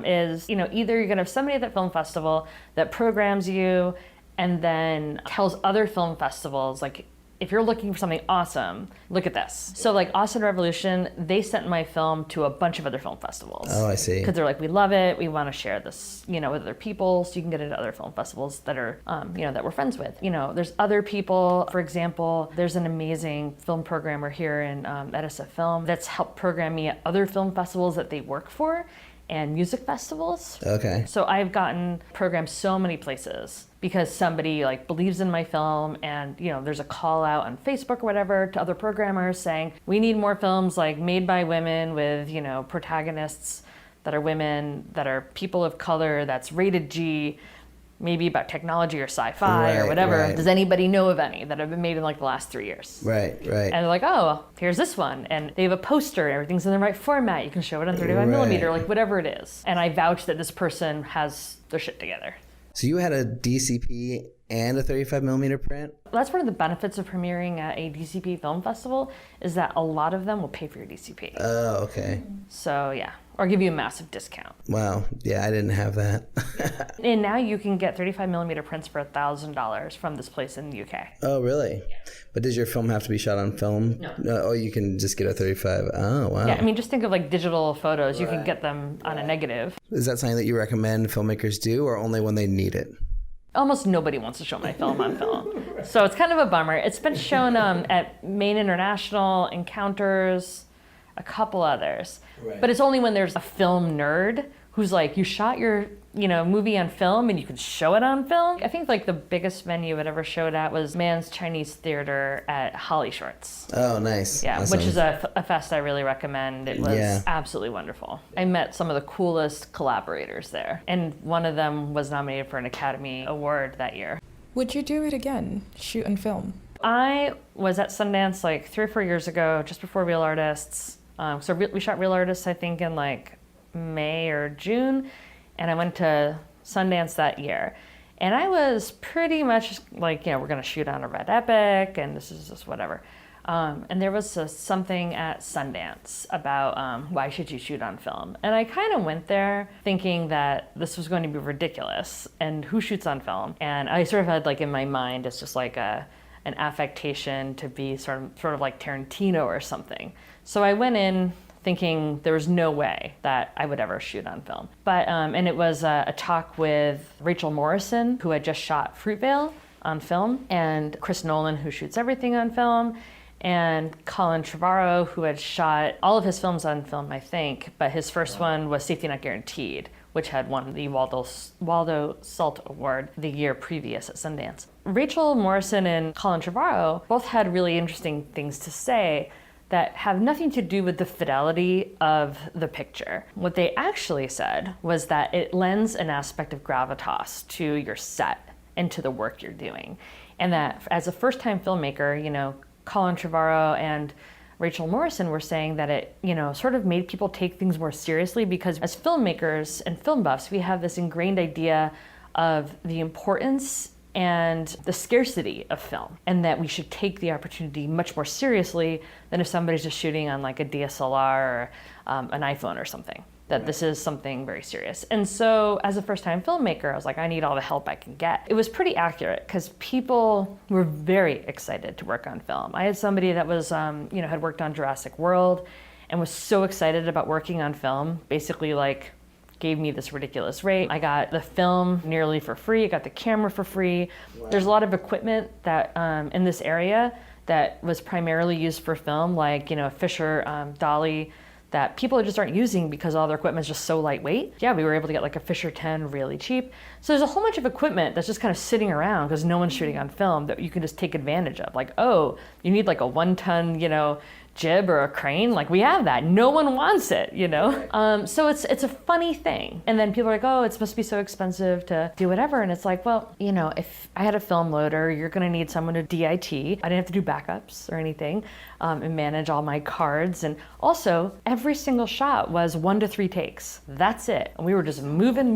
is, you know, either you're gonna have somebody at that film festival that programs you and then tells other film festivals, like, if you're looking for something awesome, look at this. So like Austin Revolution, they sent my film to a bunch of other film festivals. Oh, I see. Because they're like, we love it. We want to share this, you know, with other people, so you can get into other film festivals that are, you know, that we're friends with. You know, there's other people. For example, there's an amazing film programmer here in SF Film that's helped program me at other film festivals that they work for and music festivals. Okay. So I've gotten programmed so many places because somebody like believes in my film, and you know there's a call out on Facebook or whatever to other programmers saying we need more films like made by women with, you know, protagonists that are women, that are people of color, that's rated G. maybe about technology or sci-fi or whatever. Right. Does anybody know of any that have been made in like the last 3 years? Right. And they're like, oh, here's this one. And they have a poster, everything's in the right format. You can show it on 35 millimeter, like whatever it is. And I vouch that this person has their shit together. So you had a DCP and a 35 millimeter print? That's one of the benefits of premiering at a DCP film festival is that a lot of them will pay for your DCP. Oh, okay. So yeah, or give you a massive discount. Wow. Yeah, I didn't have that. And now you can get 35 millimeter prints for $1,000 from this place in the UK. Oh, really? But does your film have to be shot on film? No. Oh, you can just get a 35. Oh, wow. Yeah, I mean, just think of like digital photos. You can get them on a negative. Is that something that you recommend filmmakers do, or only when they need it? Almost nobody wants to show my film on film. So it's kind of a bummer. It's been shown at Maine International, Encounters, a couple others. Right. But it's only when there's a film nerd who's like, you shot your movie on film and you can show it on film. I think like the biggest venue it ever showed at was Man's Chinese Theater at Holly Shorts. Oh, nice. Yeah, awesome. Which is a fest I really recommend. It was absolutely wonderful. I met some of the coolest collaborators there, and one of them was nominated for an Academy Award that year. Would you do it again, shoot and film? I was at Sundance like 3 or 4 years ago, just before Real Artists. We shot Real Artists, I think, in like May or June, and I went to Sundance that year. And I was pretty much like, we're going to shoot on a red epic, and this is just whatever. And there was something at Sundance about why should you shoot on film? And I kind of went there thinking that this was going to be ridiculous, and who shoots on film? And I sort of had like in my mind, it's just like an affectation to be sort of like Tarantino or something. So I went in thinking there was no way that I would ever shoot on film. But and it was a talk with Rachel Morrison, who had just shot Fruitvale on film, and Chris Nolan, who shoots everything on film, and Colin Trevorrow, who had shot all of his films on film, I think, but his first one was Safety Not Guaranteed, which had won the Waldo Salt Award the year previous at Sundance. Rachel Morrison and Colin Trevorrow both had really interesting things to say that have nothing to do with the fidelity of the picture. What they actually said was that it lends an aspect of gravitas to your set and to the work you're doing. And that as a first-time filmmaker, Colin Trevorrow and Rachel Morrison were saying that it, sort of made people take things more seriously, because as filmmakers and film buffs, we have this ingrained idea of the importance and the scarcity of film, and that we should take the opportunity much more seriously than if somebody's just shooting on like a DSLR or an iPhone or something. That this is something very serious. And so as a first-time filmmaker, I was like, I need all the help I can get. It was pretty accurate because people were very excited to work on film. I had somebody that was, had worked on Jurassic World and was so excited about working on film, basically like gave me this ridiculous rate. I got the film nearly for free. I got the camera for free. Wow. There's a lot of equipment that in this area that was primarily used for film, like Fisher Dolly, that people just aren't using because all their equipment is just so lightweight. Yeah, we were able to get like a Fisher 10 really cheap. So there's a whole bunch of equipment that's just kind of sitting around because no one's shooting on film that you can just take advantage of. Like, oh, you need like a 1-ton, jib or a crane, like we have that. No one wants it, So it's a funny thing. And then people are like, oh, it's supposed to be so expensive to do whatever. And it's like, well, if I had a film loader, you're gonna need someone to DIT. I didn't have to do backups or anything, and manage all my cards. And also, every single shot was 1 to 3 takes. That's it. And we were just moving.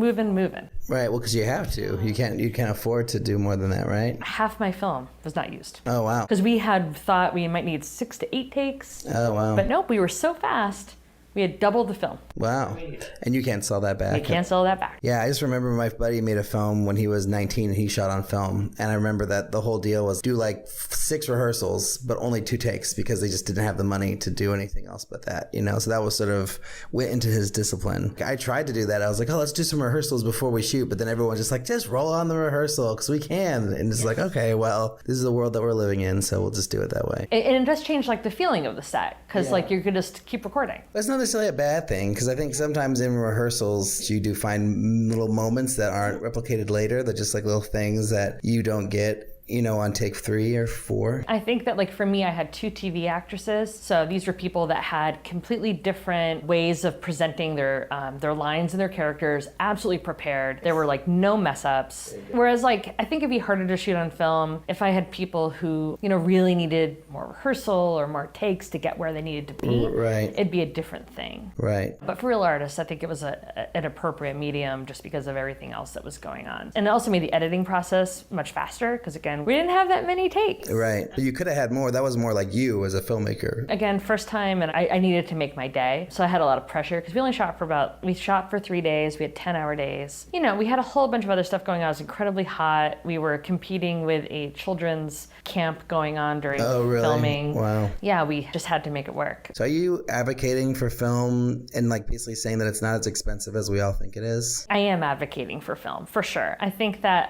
Right, well, because you have to. You can't afford to do more than that, right? Half my film was not used. Oh, wow. Because we had thought we might need 6 to 8 takes. Oh, wow. But nope, we were so fast. We had doubled the film. Wow. And you can't sell that back. You can't sell that back. Yeah, I just remember my buddy made a film when he was 19 and he shot on film. And I remember that the whole deal was do like 6 rehearsals, but only 2 takes because they just didn't have the money to do anything else but that, So that was sort of went into his discipline. I tried to do that. I was like, oh, let's do some rehearsals before we shoot. But then everyone's just like, just roll on the rehearsal because we can. And it's like, okay, well, this is the world that we're living in, so we'll just do it that way. And it does change like the feeling of the set because like you could just keep recording. That's not necessarily a bad thing because I think sometimes in rehearsals you do find little moments that aren't replicated later. They're just like little things that you don't get on take 3 or 4? I think that, like, for me, I had 2 TV actresses. So these were people that had completely different ways of presenting their lines and their characters, absolutely prepared. There were, like, no mess ups. Whereas, like, I think it'd be harder to shoot on film if I had people who, really needed more rehearsal or more takes to get where they needed to be. Right. It'd be a different thing. Right. But for real artists, I think it was an appropriate medium just because of everything else that was going on. And it also made the editing process much faster because, again, we didn't have that many takes. Right. But you could have had more. That was more like you as a filmmaker. Again, first time, and I needed to make my day. So I had a lot of pressure because we shot for 3 days. We had 10-hour days. We had a whole bunch of other stuff going on. It was incredibly hot. We were competing with a children's camp going on during filming. Wow. Yeah, we just had to make it work. So are you advocating for film and like basically saying that it's not as expensive as we all think it is? I am advocating for film, for sure. I think that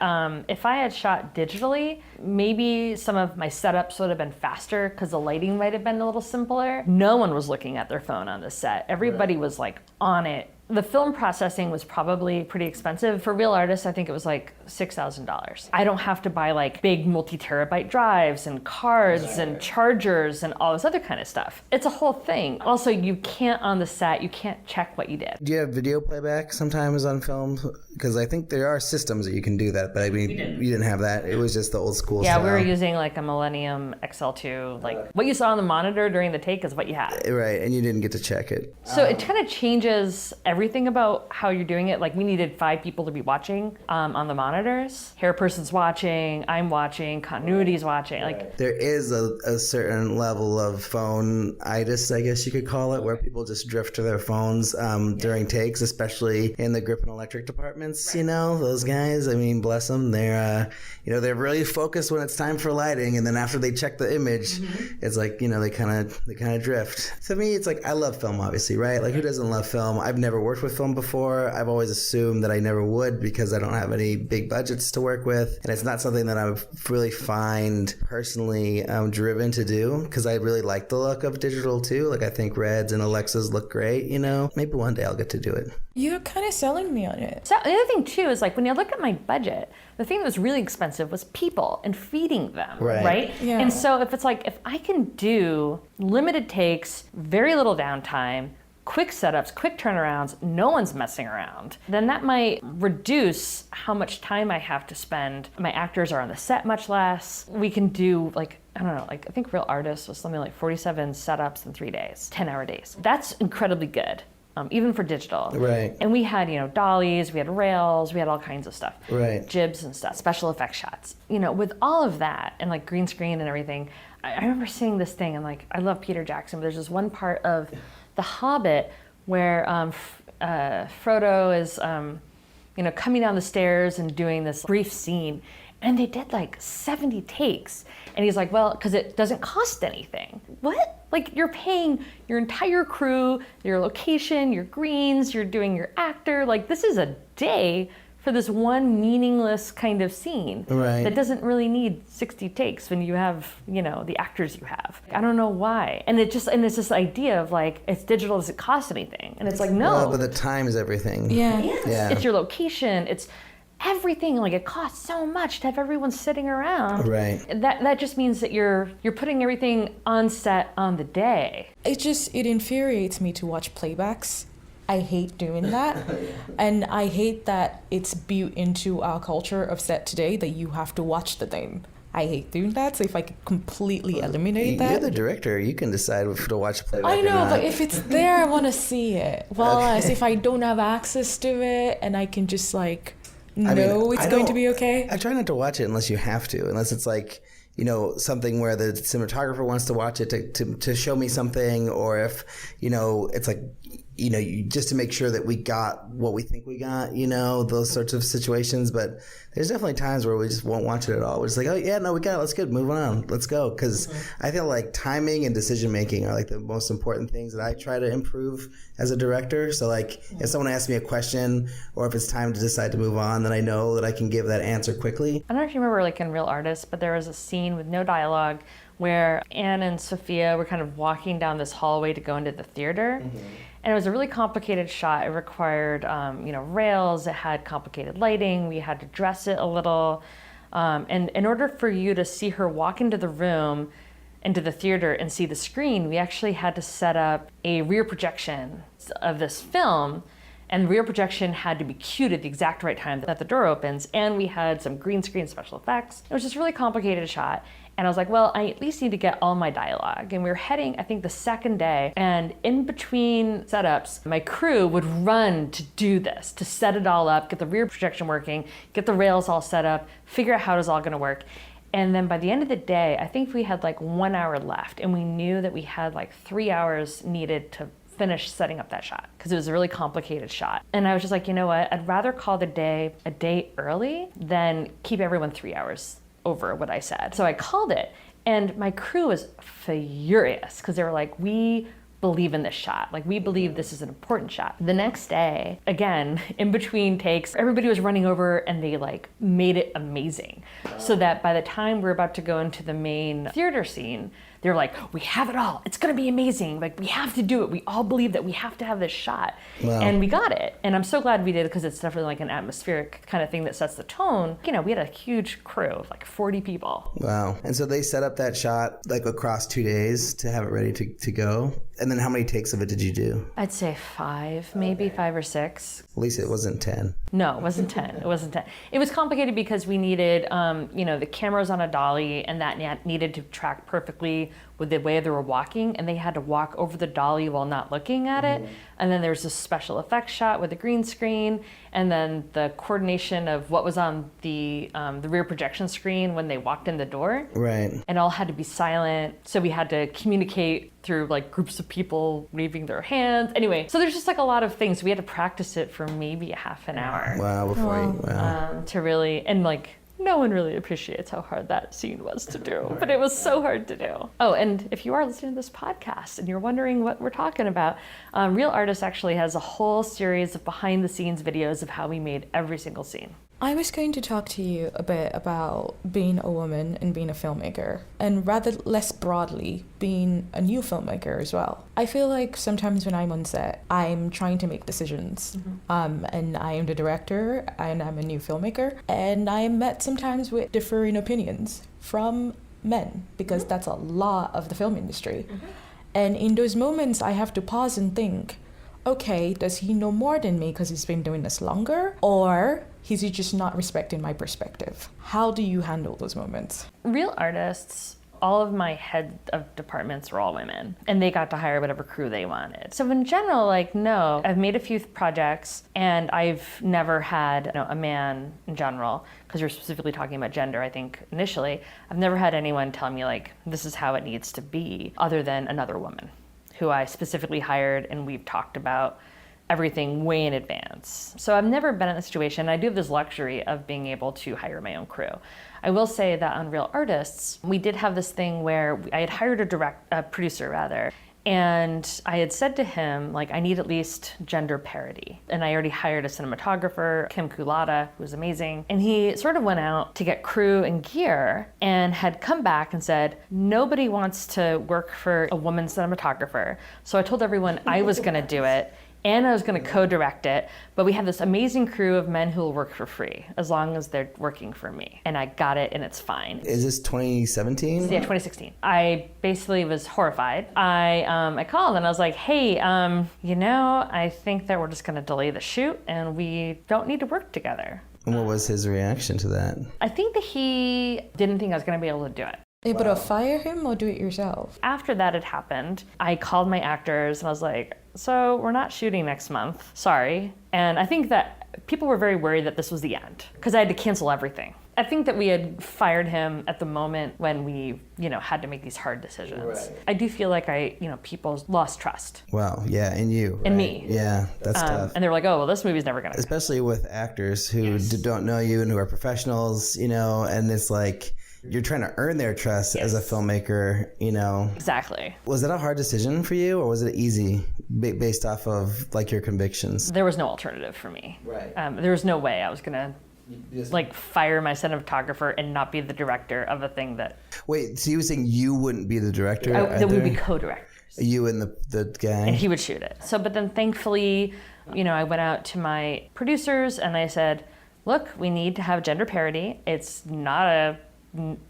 if I had shot digitally, maybe some of my setups would have been faster because the lighting might have been a little simpler. No one was looking at their phone on the set. Everybody was like on it. The film processing was probably pretty expensive. For real artists, I think it was like $6,000. I don't have to buy like big multi-terabyte drives and cards and chargers and all this other kind of stuff. It's a whole thing. Also, you can't on the set, you can't check what you did. Do you have video playback sometimes on film? Because I think there are systems that you can do that, but I mean, you didn't have that. It was just the old school Yeah, style. we were using like a Millennium XL2. Like what you saw on the monitor during the take is what you had. Right, and you didn't get to check it. So it kind of changes everything about how you're doing it. Like we needed 5 people to be watching on the monitors. Hair person's watching, I'm watching, continuity's watching. Like there is a certain level of phone-itis, I guess you could call it, where people just drift to their phones during takes, especially in the grip and electric departments. Those guys. I mean, bless them. They're they're really focused when it's time for lighting, and then after they check the image, it's like they kind of drift. To me, it's like I love film, obviously, right? Like who doesn't love film? I've never worked with film before. I've always assumed that I never would because I don't have any big budgets to work with, and it's not something that I really find personally driven to do because I really like the look of digital too. Like I think Reds and Alexas look great. Maybe one day I'll get to do it. You're kind of selling me on it. So the other thing too is like when you look at my budget, the thing that was really expensive was people and feeding them, right? Yeah. And so if I can do limited takes, very little downtime, quick setups, quick turnarounds, no one's messing around, then that might reduce how much time I have to spend. My actors are on the set much less. We can do I think Real Artists was something like 47 setups in 3 days, 10-hour days. That's incredibly good. Even for digital. Right. And we had, dollies, we had rails, we had all kinds of stuff. Right. Jibs and stuff, special effects shots. With all of that and like green screen and everything, I remember seeing this thing and like, I love Peter Jackson, but there's this one part of The Hobbit where Frodo is, coming down the stairs and doing this brief scene. And they did like 70 takes. And he's like, well, because it doesn't cost anything. What? Like you're paying your entire crew, your location, your greens, you're doing your actor. Like this is a day for this one meaningless kind of scene that doesn't really need 60 takes when you have, the actors you have. I don't know why. And it's this idea of like, it's digital, does it cost anything? And it's like, no. Well, but the time is everything. Yeah. Yes. Yeah. It's your location. It's everything. Like it costs so much to have everyone sitting around. Right. That just means that you're putting everything on set on the day. It infuriates me to watch playbacks. I hate doing that. And I hate that it's built into our culture of set today that you have to watch the thing. I hate doing that, so if I could completely eliminate that. You're the director. You can decide if to watch playback I know, or not. but if it's there, I want to see it. Whereas if I don't have access to it and I can just it's going to be okay. I try not to watch it unless you have to, unless it's like, something where the cinematographer wants to watch it to show me something, or if, it's like, just to make sure that we got what we think we got, those sorts of situations. But there's definitely times where we just won't watch it at all. We're just like, oh yeah, no, we got it. Let's move on. Let's go. Because I feel like timing and decision making are like the most important things that I try to improve as a director. So like if someone asks me a question or if it's time to decide to move on, then I know that I can give that answer quickly. I don't know if you remember like in Real Artists, but there was a scene with no dialogue where Anne and Sophia were kind of walking down this hallway to go into the theater. And it was a really complicated shot. It required, rails. It had complicated lighting. We had to dress it a little. And in order for you to see her walk into the room, into the theater and see the screen, we actually had to set up a rear projection of this film, and the rear projection had to be cued at the exact right time that the door opens, and we had some green screen special effects. It was just a really complicated shot. And I was like, well, I at least need to get all my dialogue. And we were heading, I think, the second day. And in between setups, my crew would run to do this, to set it all up, get the rear projection working, get the rails all set up, figure out how it's all gonna work. And then by the end of the day, I think we had like 1 hour left. And we knew that we had like 3 hours needed to finish setting up that shot because it was a really complicated shot. And I was just like, you know what? I'd rather call the day a day early than keep everyone 3 hours over what I said. So I called it, and my crew was furious because they were like, we believe in this shot. Like, we believe this is an important shot. The next day, again, in between takes, everybody was running over and they like made it amazing. So that by the time we're about to go into the main theater scene, they were like, we have it all. It's gonna be amazing. Like, we have to do it. We all believe that we have to have this shot. Wow. And we got it. And I'm so glad we did, because it's definitely like an atmospheric kind of thing that sets the tone. You know, we had a huge crew of like 40 people. Wow. And so they set up that shot like across 2 days to have it ready to go. And then how many takes of it did you do? I'd say 5, maybe 5 or 6. At least it wasn't 10. No, it wasn't 10. It wasn't 10. It was complicated because we needed, the cameras on a dolly, and that needed to track perfectly with the way they were walking, and they had to walk over the dolly while not looking at it. And then there was a special effects shot with a green screen, and then the coordination of what was on the rear projection screen when they walked in the door. Right. And all had to be silent. So we had to communicate through like groups of people waving their hands. Anyway, so there's just like a lot of things. We had to practice it for maybe a half an hour. Wow, to really, and like, no one really appreciates how hard that scene was to do, but it was so hard to do. Oh, and if you are listening to this podcast and you're wondering what we're talking about, Real Artists actually has a whole series of behind the scenes videos of how we made every single scene. I was going to talk to you a bit about being a woman and being a filmmaker, and rather less broadly, being a new filmmaker as well. I feel like sometimes when I'm on set, I'm trying to make decisions, and I am the director, and I'm a new filmmaker, and I'm met sometimes with differing opinions from men, because that's a lot of the film industry. And in those moments, I have to pause and think, okay, does he know more than me because he's been doing this longer? Or is he just not respecting my perspective? How do you handle those moments? Real Artists, all of my head of departments were all women, and they got to hire whatever crew they wanted. So in general, like, no, I've made a few projects, and I've never had a man in general, because you're specifically talking about gender, I think, initially. I've never had anyone tell me, like, this is how it needs to be, other than another woman who I specifically hired, and we've talked about everything way in advance. So I've never been in a situation, I do have this luxury of being able to hire my own crew. I will say that on Real Artists, we did have this thing where I had hired a producer, and I had said to him, like, I need at least gender parity. And I already hired a cinematographer, Kim Kulata, who was amazing. And he sort of went out to get crew and gear and had come back and said, nobody wants to work for a woman cinematographer. So I told everyone I was gonna do it, and I was going to co-direct it, but we have this amazing crew of men who will work for free as long as they're working for me. And I got it, and it's fine. Is this 2017? Yeah, 2016. I basically was horrified. I called and I was like, hey, I think that we're just going to delay the shoot and we don't need to work together. And what was his reaction to that? I think that he didn't think I was going to be able to do it. Able to fire him or do it yourself? After that had happened, I called my actors and I was like, so we're not shooting next month, sorry. And I think that people were very worried that this was the end because I had to cancel everything. I think that we had fired him at the moment when we, had to make these hard decisions. Right. I do feel like people lost trust. Wow, yeah, in you. In me. Yeah, that's tough. And they're like, oh, well, this movie's never gonna Especially with actors who don't know you and who are professionals, and it's like, you're trying to earn their trust as a filmmaker, Exactly. Was that a hard decision for you, or was it easy based off of like your convictions? There was no alternative for me. Right. There was no way I was gonna fire my cinematographer and not be the director of a thing that... Wait, so you were saying you wouldn't be the director? That we would be co-directors. You and the guy? And he would shoot it. So, but then thankfully, I went out to my producers and I said, look, we need to have gender parity. It's not a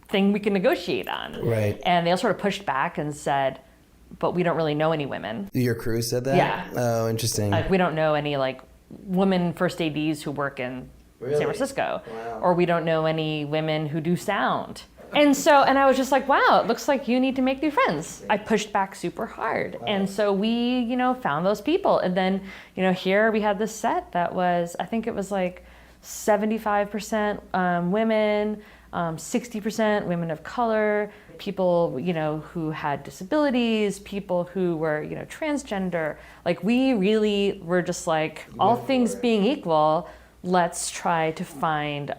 thing we can negotiate on. Right. And they all sort of pushed back and said, but we don't really know any women. Your crew said that? Yeah. Oh, interesting. Like, we don't know any like women first ADs who work in Really? San Francisco. Wow. Or we don't know any women who do sound. And I was just like, wow, it looks like you need to make new friends. I pushed back super hard. Wow. And so we, found those people. And then, here we had this set that was, I think it was like 75% women, 60% women of color, people, who had disabilities, people who were, transgender. Like, we really were just like, all things being equal, let's try to find,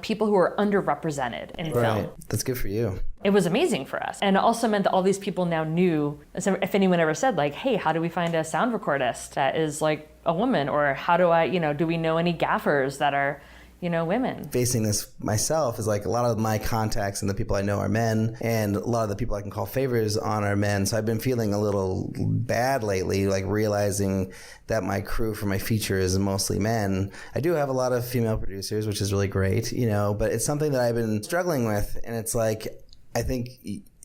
people who are underrepresented in film. That's good for you. It was amazing for us. And it also meant that all these people now knew, if anyone ever said like, hey, how do we find a sound recordist that is like a woman? Or how do I, do we know any gaffers that are, women? Facing this myself is like a lot of my contacts and the people I know are men, and a lot of the people I can call favors on are men. So I've been feeling a little bad lately, like realizing that my crew for my feature is mostly men. I do have a lot of female producers, which is really great, but it's something that I've been struggling with. And it's like, I think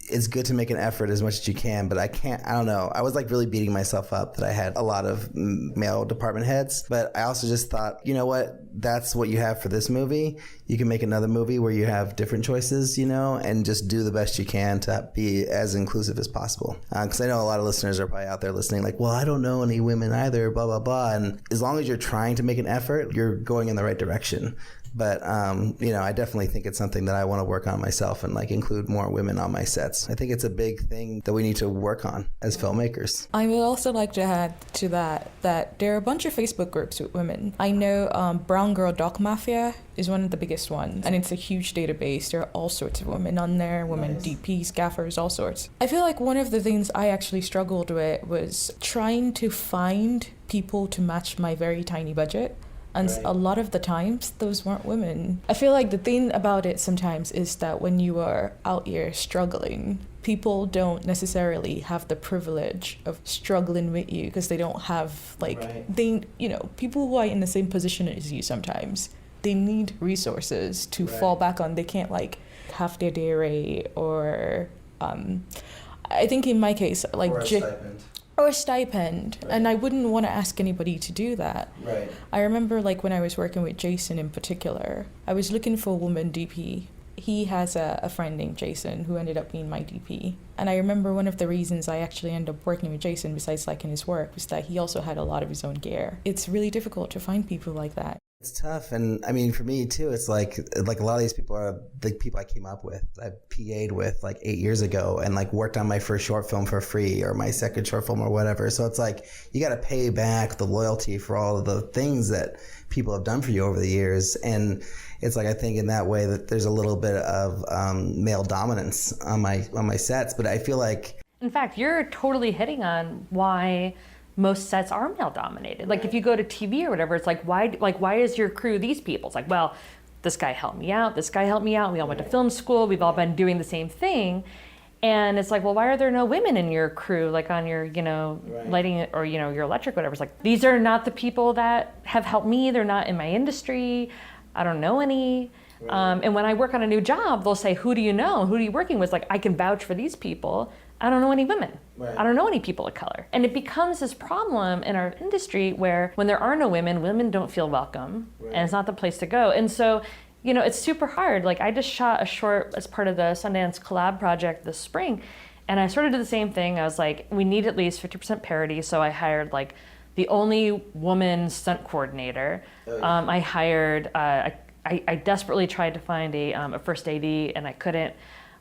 it's good to make an effort as much as you can, but I don't know. I was like really beating myself up that I had a lot of male department heads, but I also just thought, you know what? That's what you have for this movie. You can make another movie where you have different choices, and just do the best you can to be as inclusive as possible. Because I know a lot of listeners are probably out there listening like, well, I don't know any women either, blah, blah, blah. And as long as you're trying to make an effort, you're going in the right direction. But, I definitely think it's something that I want to work on myself and like include more women on my sets. I think it's a big thing that we need to work on as filmmakers. I would also like to add to that there are a bunch of Facebook groups with women. I know Brown Girl Doc Mafia is one of the biggest ones, and it's a huge database. There are all sorts of women on there, women DPs, gaffers, all sorts. I feel like one of the things I actually struggled with was trying to find people to match my very tiny budget. And a lot of the times, those weren't women. I feel like the thing about it sometimes is that when you are out here struggling, people don't necessarily have the privilege of struggling with you because they don't have, people who are in the same position as you sometimes, they need resources to fall back on. They can't, half their day rate or, I think in my case, or a stipend. Or a stipend. Right. And I wouldn't want to ask anybody to do that. Right. I remember when I was working with Jason in particular, I was looking for a woman DP. He has a friend named Jason who ended up being my DP. And I remember one of the reasons I actually ended up working with Jason, besides liking his work, was that he also had a lot of his own gear. It's really difficult to find people like that. It's tough. And I mean, for me too, it's like a lot of these people are the people I came up with. I PA'd with 8 years ago and worked on my first short film for free or my second short film or whatever. So it's like, you got to pay back the loyalty for all of the things that people have done for you over the years. And it's like, I think in that way that there's a little bit of male dominance on my sets. But I feel like, in fact, you're totally hitting on why most sets are male dominated. If you go to TV or whatever, it's why is your crew these people? It's like, well, this guy helped me out, this guy helped me out, we all went to film school, we've all been doing the same thing. And it's like, well, why are there no women in your crew, on your, lighting or, your electric, whatever. It's like, these are not the people that have helped me, they're not in my industry, I don't know any. And when I work on a new job, they'll say, who do you know? Who are you working with? I can vouch for these people. I don't know any women. Right. I don't know any people of color. And it becomes this problem in our industry where when there are no women, women don't feel welcome. Right. And it's not the place to go. And so, it's super hard. I just shot a short as part of the Sundance collab project this spring. And I sort of did the same thing. I was like, we need at least 50% parity. So I hired the only woman stunt coordinator. Oh, yeah. I hired, I desperately tried to find a first AD and I couldn't.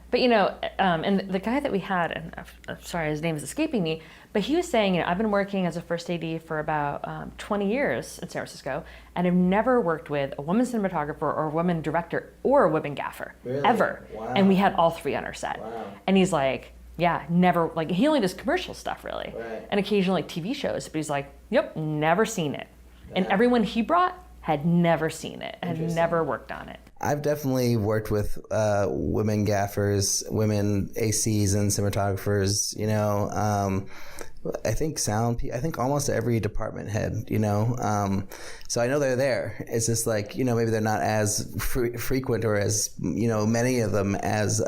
But, and the guy that we had, and I'm sorry, his name is escaping me, but he was saying, I've been working as a first AD for about 20 years in San Francisco, and I've never worked with a woman cinematographer or a woman director or a woman gaffer, ever. Wow. And we had all three on our set. Wow. And he's like, yeah, never, he only does commercial stuff, really, right. And occasionally TV shows, but he's like, yep, never seen it. Yeah. And everyone he brought had never seen it, had never worked on it. I've definitely worked with women gaffers, women ACs and cinematographers, you know. I think I think almost every department head, you know. So I know they're there. It's just like, you know, maybe they're not as frequent or as, you know, many of them as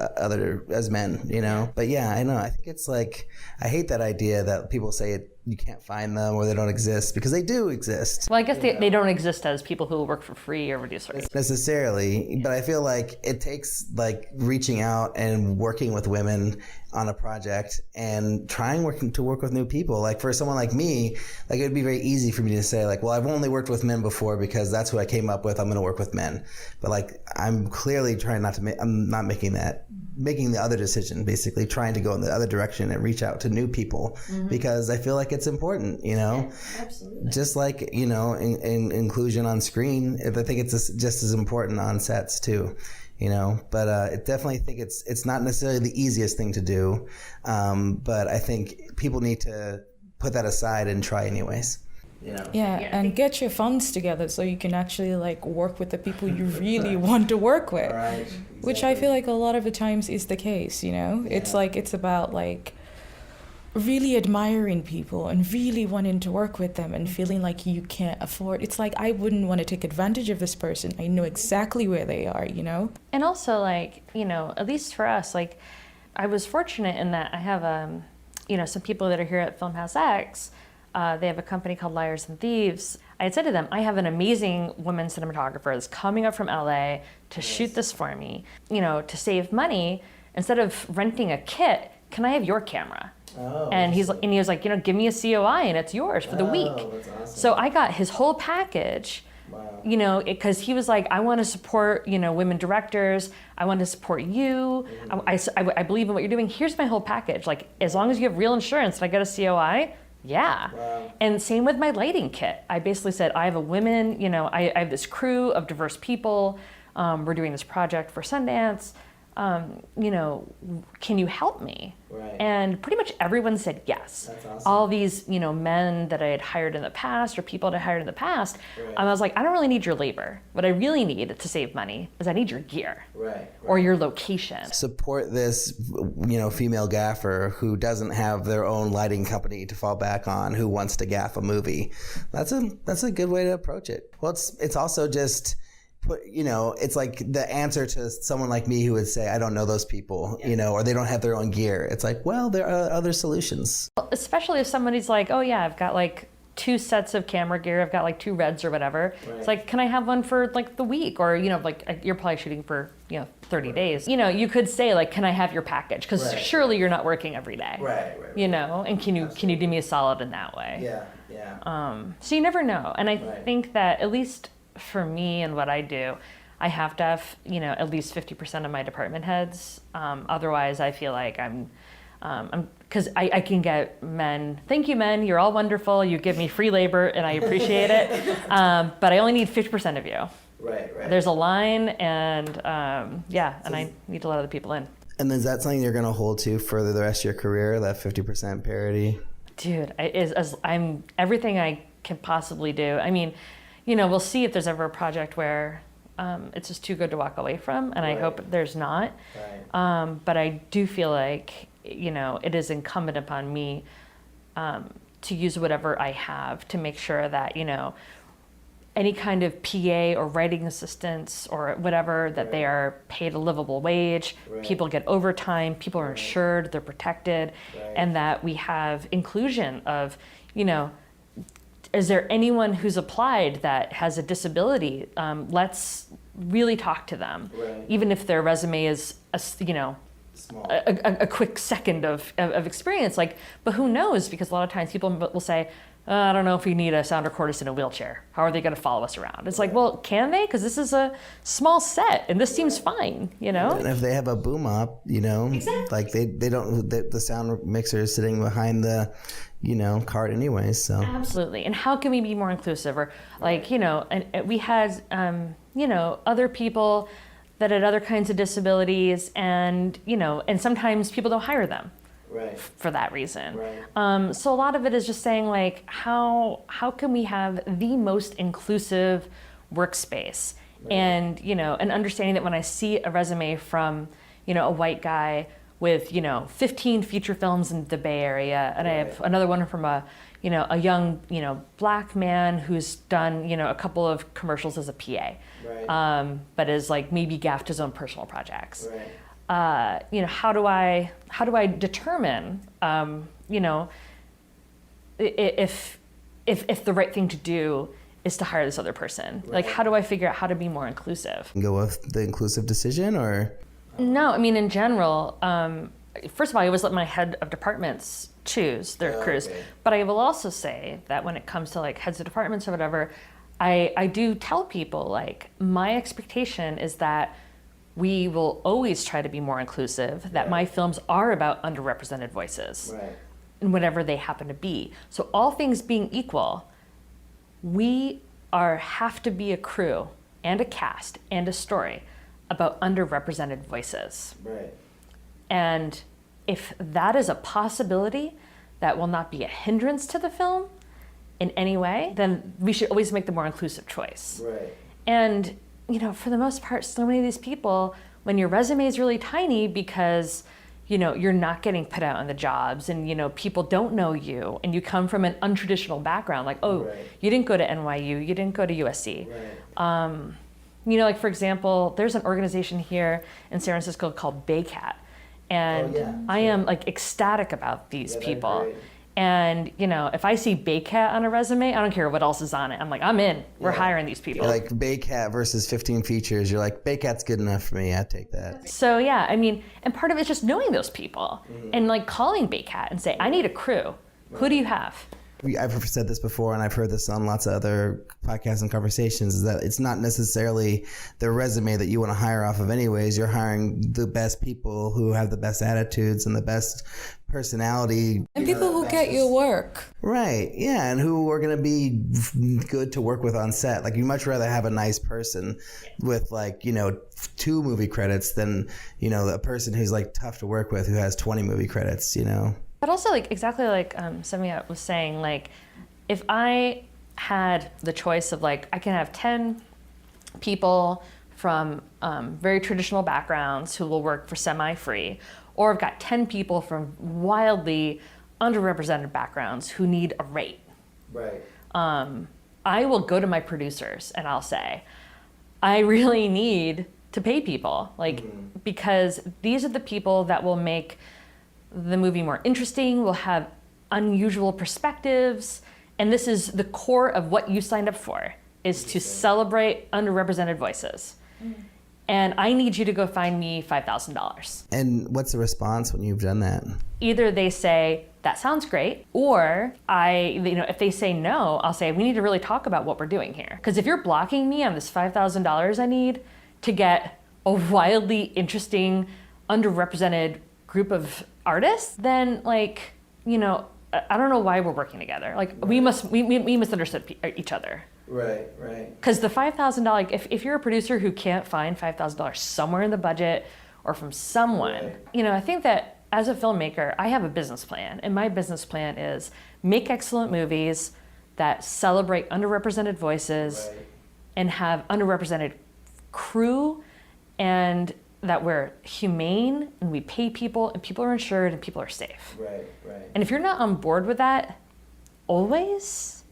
men, you know. But yeah, I know. I think it's like, I hate that idea that people say you can't find them or they don't exist, because they do exist. Well, I guess they don't exist as people who work for free or reduced rates. Necessarily, but I feel like it takes like reaching out and working with women on a project and trying to work with new people. Like for someone like me, like it would be very easy for me to say like, well, I've only worked with men before because that's who I came up with. I'm going to work with men. But like, I'm clearly trying I'm not making the other decision, basically trying to go in the other direction and reach out to new people, because I feel like it's important, you know. Absolutely. Just like, you know, in inclusion on screen, I think it's just as important on sets too, you know. But I definitely think it's not necessarily the easiest thing to do, but I think people need to put that aside and try anyways. You know? Yeah, and get your funds together so you can actually like work with the people you really want to work with. Right. Exactly. Which I feel like a lot of the times is the case, you know? Yeah. It's about like really admiring people and really wanting to work with them and feeling like you can't afford. It's like, I wouldn't want to take advantage of this person. I know exactly where they are, you know? And also like, you know, at least for us, like I was fortunate in that I have, you know, some people that are here at Film House X. They have a company called Liars and Thieves. I had said to them, I have an amazing woman cinematographer that's coming up from LA to shoot this for me. You know, to save money, instead of renting a kit, can I have your camera? Oh, and he was like, you know, give me a COI and it's yours for the week. That's awesome. So I got his whole package. Wow. You know, because he was like, I want to support, you know, women directors. I want to support you. I believe in what you're doing. Here's my whole package. Like, as long as you have real insurance and I get a COI, yeah. Wow. And same with my lighting kit. I basically said, I have a women, you know, I have this crew of diverse people. We're doing this project for Sundance. You know, can you help me? Right. And pretty much everyone said yes. That's awesome. All these, you know, men that I had hired in the past or people that I hired in the past, right. I was like, I don't really need your labor. What I really need to save money is I need your gear. Right. Or your location. Support this, you know, female gaffer who doesn't have their own lighting company to fall back on, who wants to gaff a movie. That's a good way to approach it. Well, it's also just, you know, it's like the answer to someone like me who would say, I don't know those people, you know, or they don't have their own gear. It's like, well, there are other solutions. Especially if somebody's like, oh yeah, I've got like 2 sets of camera gear. I've got like 2 Reds or whatever. Right. It's like, can I have one for like the week? Or, you know, like you're probably shooting for, you know, 30 days. You know, you could say like, can I have your package? Because surely you're not working every day. Right. You know, and can you do me a solid in that way? Yeah. So you never know. And I think that at least for me and what I do, I have to have, you know, at least 50% of my department heads. Otherwise, I feel like I'm because I can get men. Thank you, men. You're all wonderful. You give me free labor, and I appreciate it. But I only need 50% of you. Right. There's a line, and and I need to let other people in. And is that something you're going to hold to for the rest of your career? That 50% parity? Dude, I'm everything I can possibly do. I mean, you know, we'll see if there's ever a project where it's just too good to walk away from, and I hope there's not. Right. But I do feel like, you know, it is incumbent upon me to use whatever I have to make sure that, you know, any kind of PA or writing assistants or whatever, that they are paid a livable wage, people get overtime, people are insured, they're protected, and that we have inclusion of, you know, is there anyone who's applied that has a disability? Let's really talk to them, even if their resume is, you know, a quick second of experience. Like, but who knows? Because a lot of times people will say, I don't know if we need a sound recordist in a wheelchair. How are they going to follow us around? It's like, well, can they? Because this is a small set, and this seems fine, you know? And if they have a boom op, you know, like they don't, the sound mixer is sitting behind the, you know, cart anyway, so. Absolutely. And how can we be more inclusive? Or like, you know, and we had, you know, other people that had other kinds of disabilities, and, you know, and sometimes people don't hire them. For that reason. So a lot of it is just saying like, how can we have the most inclusive workspace? And, and understanding that when I see a resume from, a white guy with, 15 feature films in the Bay Area, and I have another one from a young, black man who's done, a couple of commercials as a PA, but is like maybe gaffed his own personal projects. How do I determine, if the right thing to do is to hire this other person? Like, how do I figure out how to be more inclusive? Go with the inclusive decision, or? No, I mean, in general, first of all, I always let my head of departments choose their crews. But I will also say that when it comes to like heads of departments or whatever, I do tell people, like, my expectation is that we will always try to be more inclusive, that my films are about underrepresented voices, and whatever they happen to be. So all things being equal, we have to be a crew and a cast and a story about underrepresented voices. And if that is a possibility that will not be a hindrance to the film in any way, then we should always make the more inclusive choice. And, for the most part, so many of these people, when your resume is really tiny because, you're not getting put out on the jobs and, people don't know you and you come from an untraditional background, like, you didn't go to NYU, you didn't go to USC. Like, for example, there's an organization here in San Francisco called BayCat. And I am like ecstatic about these people. And, if I see BayCat on a resume, I don't care what else is on it. I'm like, I'm in. We're hiring these people. Like BayCat versus 15 features. You're like, BayCat's good enough for me. I'd take that. So, yeah, I mean, and part of it's just knowing those people and like calling BayCat and say, I need a crew. Who do you have? I've said this before, and I've heard this on lots of other podcasts and conversations, is that it's not necessarily the resume that you want to hire off of anyways. You're hiring the best people who have the best attitudes and the best personality. And people who get your work. Right, yeah, and who are going to be good to work with on set. Like, you'd much rather have a nice person with, like, 2 movie credits than, a person who's, like, tough to work with who has 20 movie credits, But also, like, exactly like Samia was saying, like, if I had the choice of, like, I can have 10 people from very traditional backgrounds who will work for semi-free, or I've got 10 people from wildly underrepresented backgrounds who need a rate. I will go to my producers and I'll say, I really need to pay people, like, because these are the people that will make the movie more interesting, will have unusual perspectives, and this is the core of what you signed up for, is to celebrate underrepresented voices. And I need you to go find me $5,000. And what's the response when you've done that? Either they say, that sounds great, or if they say no, I'll say, we need to really talk about what we're doing here. Because if you're blocking me on this $5,000 I need to get a wildly interesting, underrepresented group of artists, then, like, I don't know why we're working together. Like, we misunderstood each other. Because the $5,000, if you're a producer who can't find $5,000 somewhere in the budget or from someone, I think that as a filmmaker, I have a business plan, and my business plan is make excellent movies that celebrate underrepresented voices and have underrepresented crew, and that we're humane and we pay people and people are insured and people are safe. And if you're not on board with that always,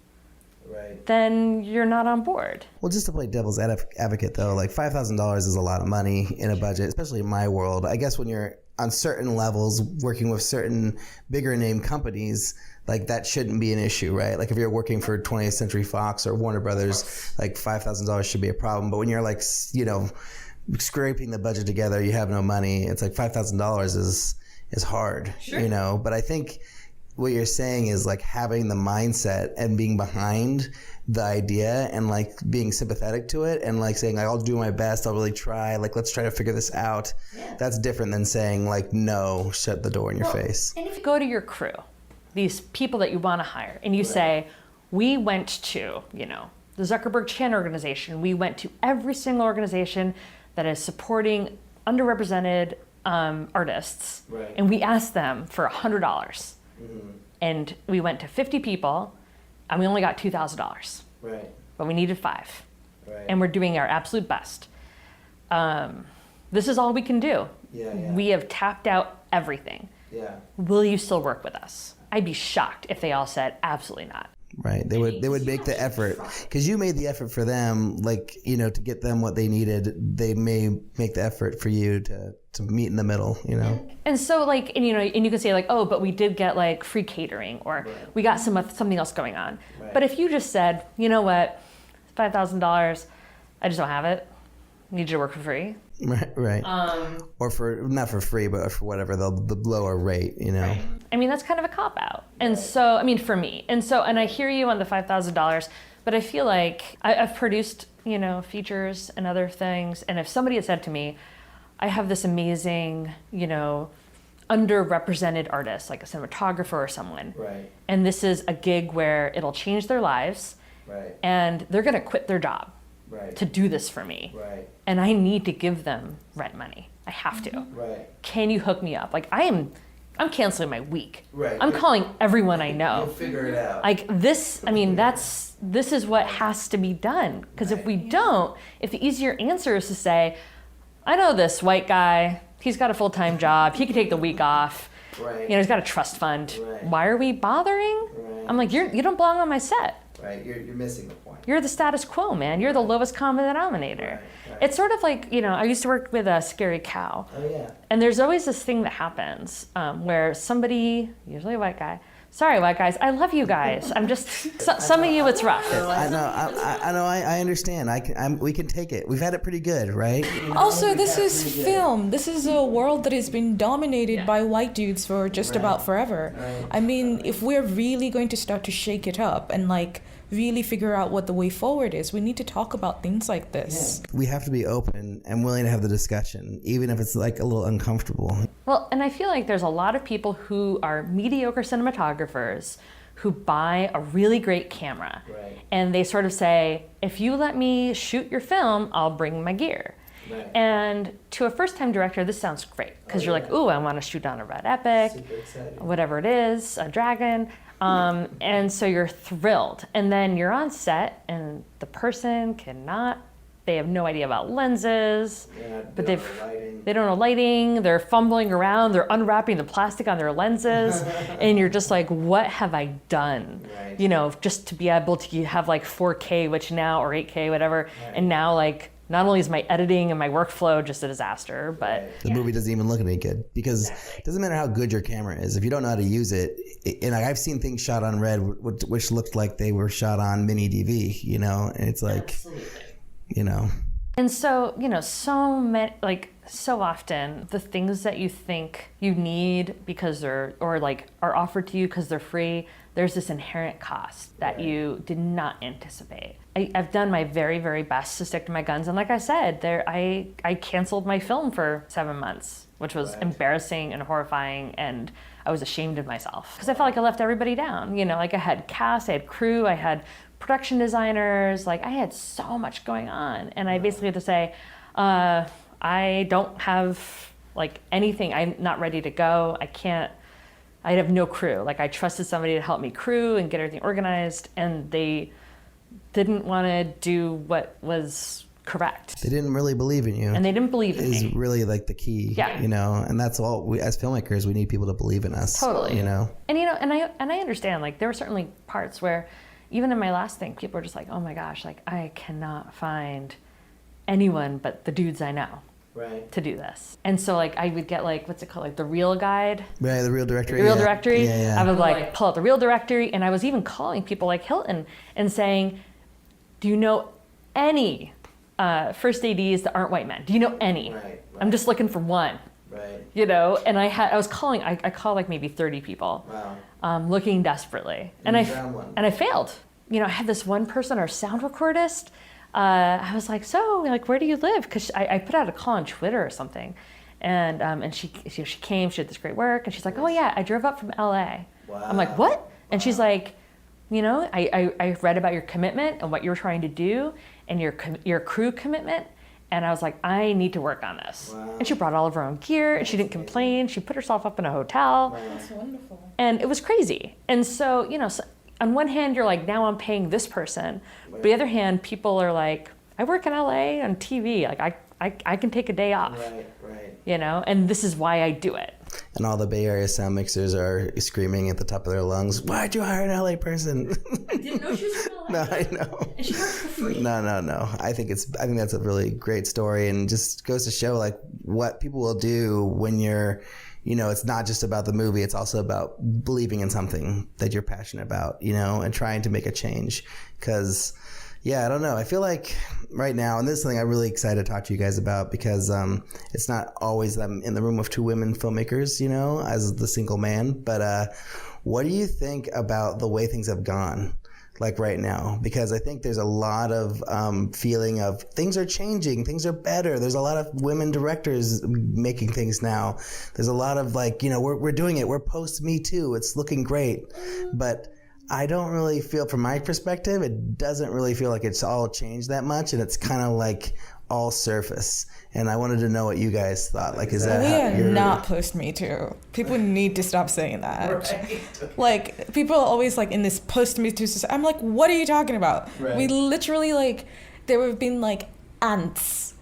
then you're not on board. Well, just to play devil's advocate, though, like $5,000 is a lot of money in a budget, especially in my world. I guess when you're on certain levels working with certain bigger name companies, like, that shouldn't be an issue, right? Like, if you're working for 20th Century Fox or Warner Brothers, like, $5,000 should be a problem. But when you're, like, scraping the budget together, you have no money, it's like $5,000 is hard, But I think what you're saying is, like, having the mindset and being behind the idea and, like, being sympathetic to it and, like, saying, like, I'll do my best, I'll really try, like, let's try to figure this out. That's different than saying, like, no, shut the door in your face. And if you go to your crew, these people that you want to hire, and you say, we went to, the Zuckerberg Chan organization, we went to every single organization that is supporting underrepresented artists, and we asked them for $100. And we went to 50 people, and we only got $2,000. But we needed 5. and we're doing our absolute best. This is all we can do. We have tapped out everything. Will you still work with us? I'd be shocked if they all said absolutely not. Right. They would make the effort, because you made the effort for them, like, you know, to get them what they needed. They may make the effort for you to meet in the middle, you know? And so, like, and you know, and you can say like, oh, but we did get like free catering, or we got something else going on. But if you just said, you know what, $5,000, I just don't have it. Need you to work for free. Right. Or for, not for free, but for whatever, the lower rate, you know? Right. I mean, that's kind of a cop-out. And so, I mean, for me. And so, and I hear you on the $5,000, but I feel like I've produced, you know, features and other things. And if somebody had said to me, I have this amazing, you know, underrepresented artist, like a cinematographer or someone. Right. And this is a gig where it'll change their lives. Right. And they're going to quit their job. Right. To do this for me. Right. And I need to give them rent money. I have to. Right. Can you hook me up? Like, I'm canceling my week. Right. I'm calling everyone I know. You'll figure it out. Like this, I mean, this is what has to be done. Because if we don't, if the easier answer is to say, I know this white guy, he's got a full-time job, he can take the week off. Right. You know, he's got a trust fund. Right. Why are we bothering? Right. I'm like, you don't belong on my set. Right. You're missing the point. You're the status quo, man. You're the lowest common denominator. Right. It's sort of like, you know, I used to work with a Scary Cow. Oh, yeah. And there's always this thing that happens where somebody, usually a white guy, sorry, white guys, I love you guys. I'm just, some of you, it's rough. I know, I understand. We can take it. We've had it pretty good, right? Also, this is film. This is a world that has been dominated by white dudes for just about forever. Right. I mean, if we're really going to start to shake it up and like really figure out what the way forward is, we need to talk about things like this. Yeah. We have to be open and willing to have the discussion, even if it's like a little uncomfortable. Well, and I feel like there's a lot of people who are mediocre cinematographers who buy a really great camera. Right. And they sort of say, if you let me shoot your film, I'll bring my gear. Right. And to a first-time director, this sounds great, because you're like, ooh, I want to shoot on a red epic, whatever it is, a dragon. And so you're thrilled. And then you're on set and the person they have no idea about lenses, but they don't know lighting, they're fumbling around, they're unwrapping the plastic on their lenses, and you're just like, what have I done? Right. You know, just to be able to have like 4K, which now, or 8K, whatever, and now like, not only is my editing and my workflow just a disaster, but the movie doesn't even look any good, because it doesn't matter how good your camera is. If you don't know how to use it, and I've seen things shot on red which looked like they were shot on mini DV, you know, and it's like, you know. And so, you know, so often the things that you think you need because are offered to you because they're free, there's this inherent cost that you did not anticipate. I've done my very, very best to stick to my guns. And like I said, I canceled my film for 7 months, which was embarrassing and horrifying. And I was ashamed of myself because I felt like I left everybody down. You know, like I had cast, I had crew, I had production designers, like I had so much going on. And I basically had to say, I don't have like anything. I'm not ready to go. I have no crew. Like I trusted somebody to help me crew and get everything organized, and they didn't want to do what was correct. They didn't really believe in you. And they didn't believe in me. Is really like the key, you know, and that's all we, as filmmakers, we need people to believe in us. Totally. You know? And, you know, and I understand, like there were certainly parts where even in my last thing, people were just like, oh my gosh, like I cannot find anyone but the dudes I know. Right. To do this. And so like I would get like, what's it called? Like the Reel Guide. Right, the Reel Directory. The Reel Directory. Yeah. I would like pull out the Reel Directory, and I was even calling people like Hilton and saying, do you know any first ADs that aren't white men? Do you know any? Right. I'm just looking for one. Right. You know, and I was calling, I called like maybe 30 people. Wow. Looking desperately. And I failed. You know, I had this one person, our sound recordist, I was like, so, like, where do you live? Because I put out a call on Twitter or something, and she came. She did this great work, and she's like, oh yeah, I drove up from LA. Wow. I'm like, what? And she's like, you know, I read about your commitment and what you were trying to do, and your crew commitment, and I was like, I need to work on this. Wow. And she brought all of her own gear, and she didn't complain. She put herself up in a hotel. Wow. That's wonderful. And it was crazy. And so, you know. On one hand, you're like, now I'm paying this person. But on the other hand, people are like, I work in LA on TV. Like I can take a day off. Right. You know, and this is why I do it. And all the Bay Area sound mixers are screaming at the top of their lungs, "Why'd you hire an LA person?" I didn't know she was from LA. No, I know. And she worked for free. No. I think that's a really great story, and just goes to show like what people will do when you're, it's not just about the movie. It's also about believing in something that you're passionate about, and trying to make a change. Because, I don't know. I feel like right now, and this is something I'm really excited to talk to you guys about, because it's not always I'm in the room with two women filmmakers, as the single man. But what do you think about the way things have gone? Like right now, because I think there's a lot of feeling of things are changing, things are better. There's a lot of women directors making things now. There's a lot of we're doing it. We're post Me Too. It's looking great. But I don't really feel, from my perspective, it doesn't really feel like it's all changed that much. And it's kind of like all surface. And I wanted to know what you guys thought. Like, is that we are not post Me Too. People need to stop saying that. Right. Like, people are always like in this post Me Too society. I'm like, what are you talking about? Right. We literally there have been ants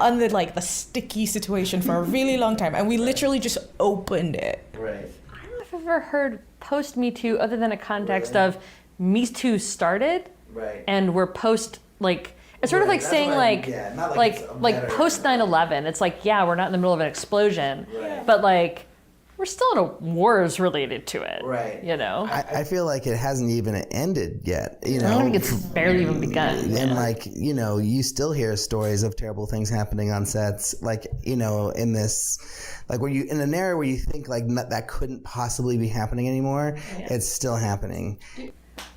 under the sticky situation for a really long time, and we literally just opened it. Right. I don't know if I've ever heard post Me Too other than a context of Me Too started, and we're post It's sort of like saying post 9/11. It's we're not in the middle of an explosion, but we're still in a wars related to it. Right. I feel like it hasn't even ended yet. I think it's barely even begun. And you still hear stories of terrible things happening on sets. In this, where you in an area where you think that couldn't possibly be happening anymore, it's still happening.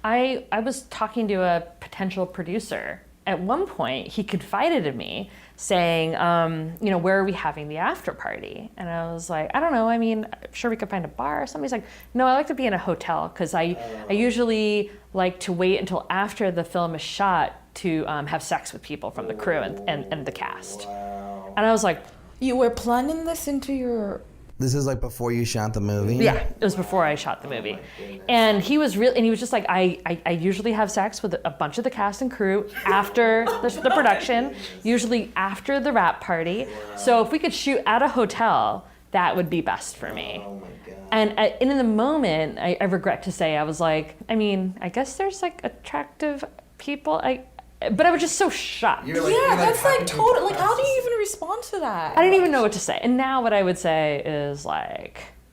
I was talking to a potential producer. At one point, he confided in me saying, where are we having the after party? And I was like, I don't know. I mean, I'm sure we could find a bar or something. He's like, no, I like to be in a hotel because I usually like to wait until after the film is shot to have sex with people from the crew and the cast. Wow. And I was like, you were planning this into your... This is before you shot the movie? Yeah, it was before I shot the movie. And he was just like, I usually have sex with a bunch of the cast and crew after the production, usually after the wrap party. Wow. So if we could shoot at a hotel, that would be best for me. Oh my God. And in the moment, I regret to say, I was like, I guess there's attractive people. But I was just so shocked. That's total. How do you even respond to that? I didn't even know what to say. And now what I would say is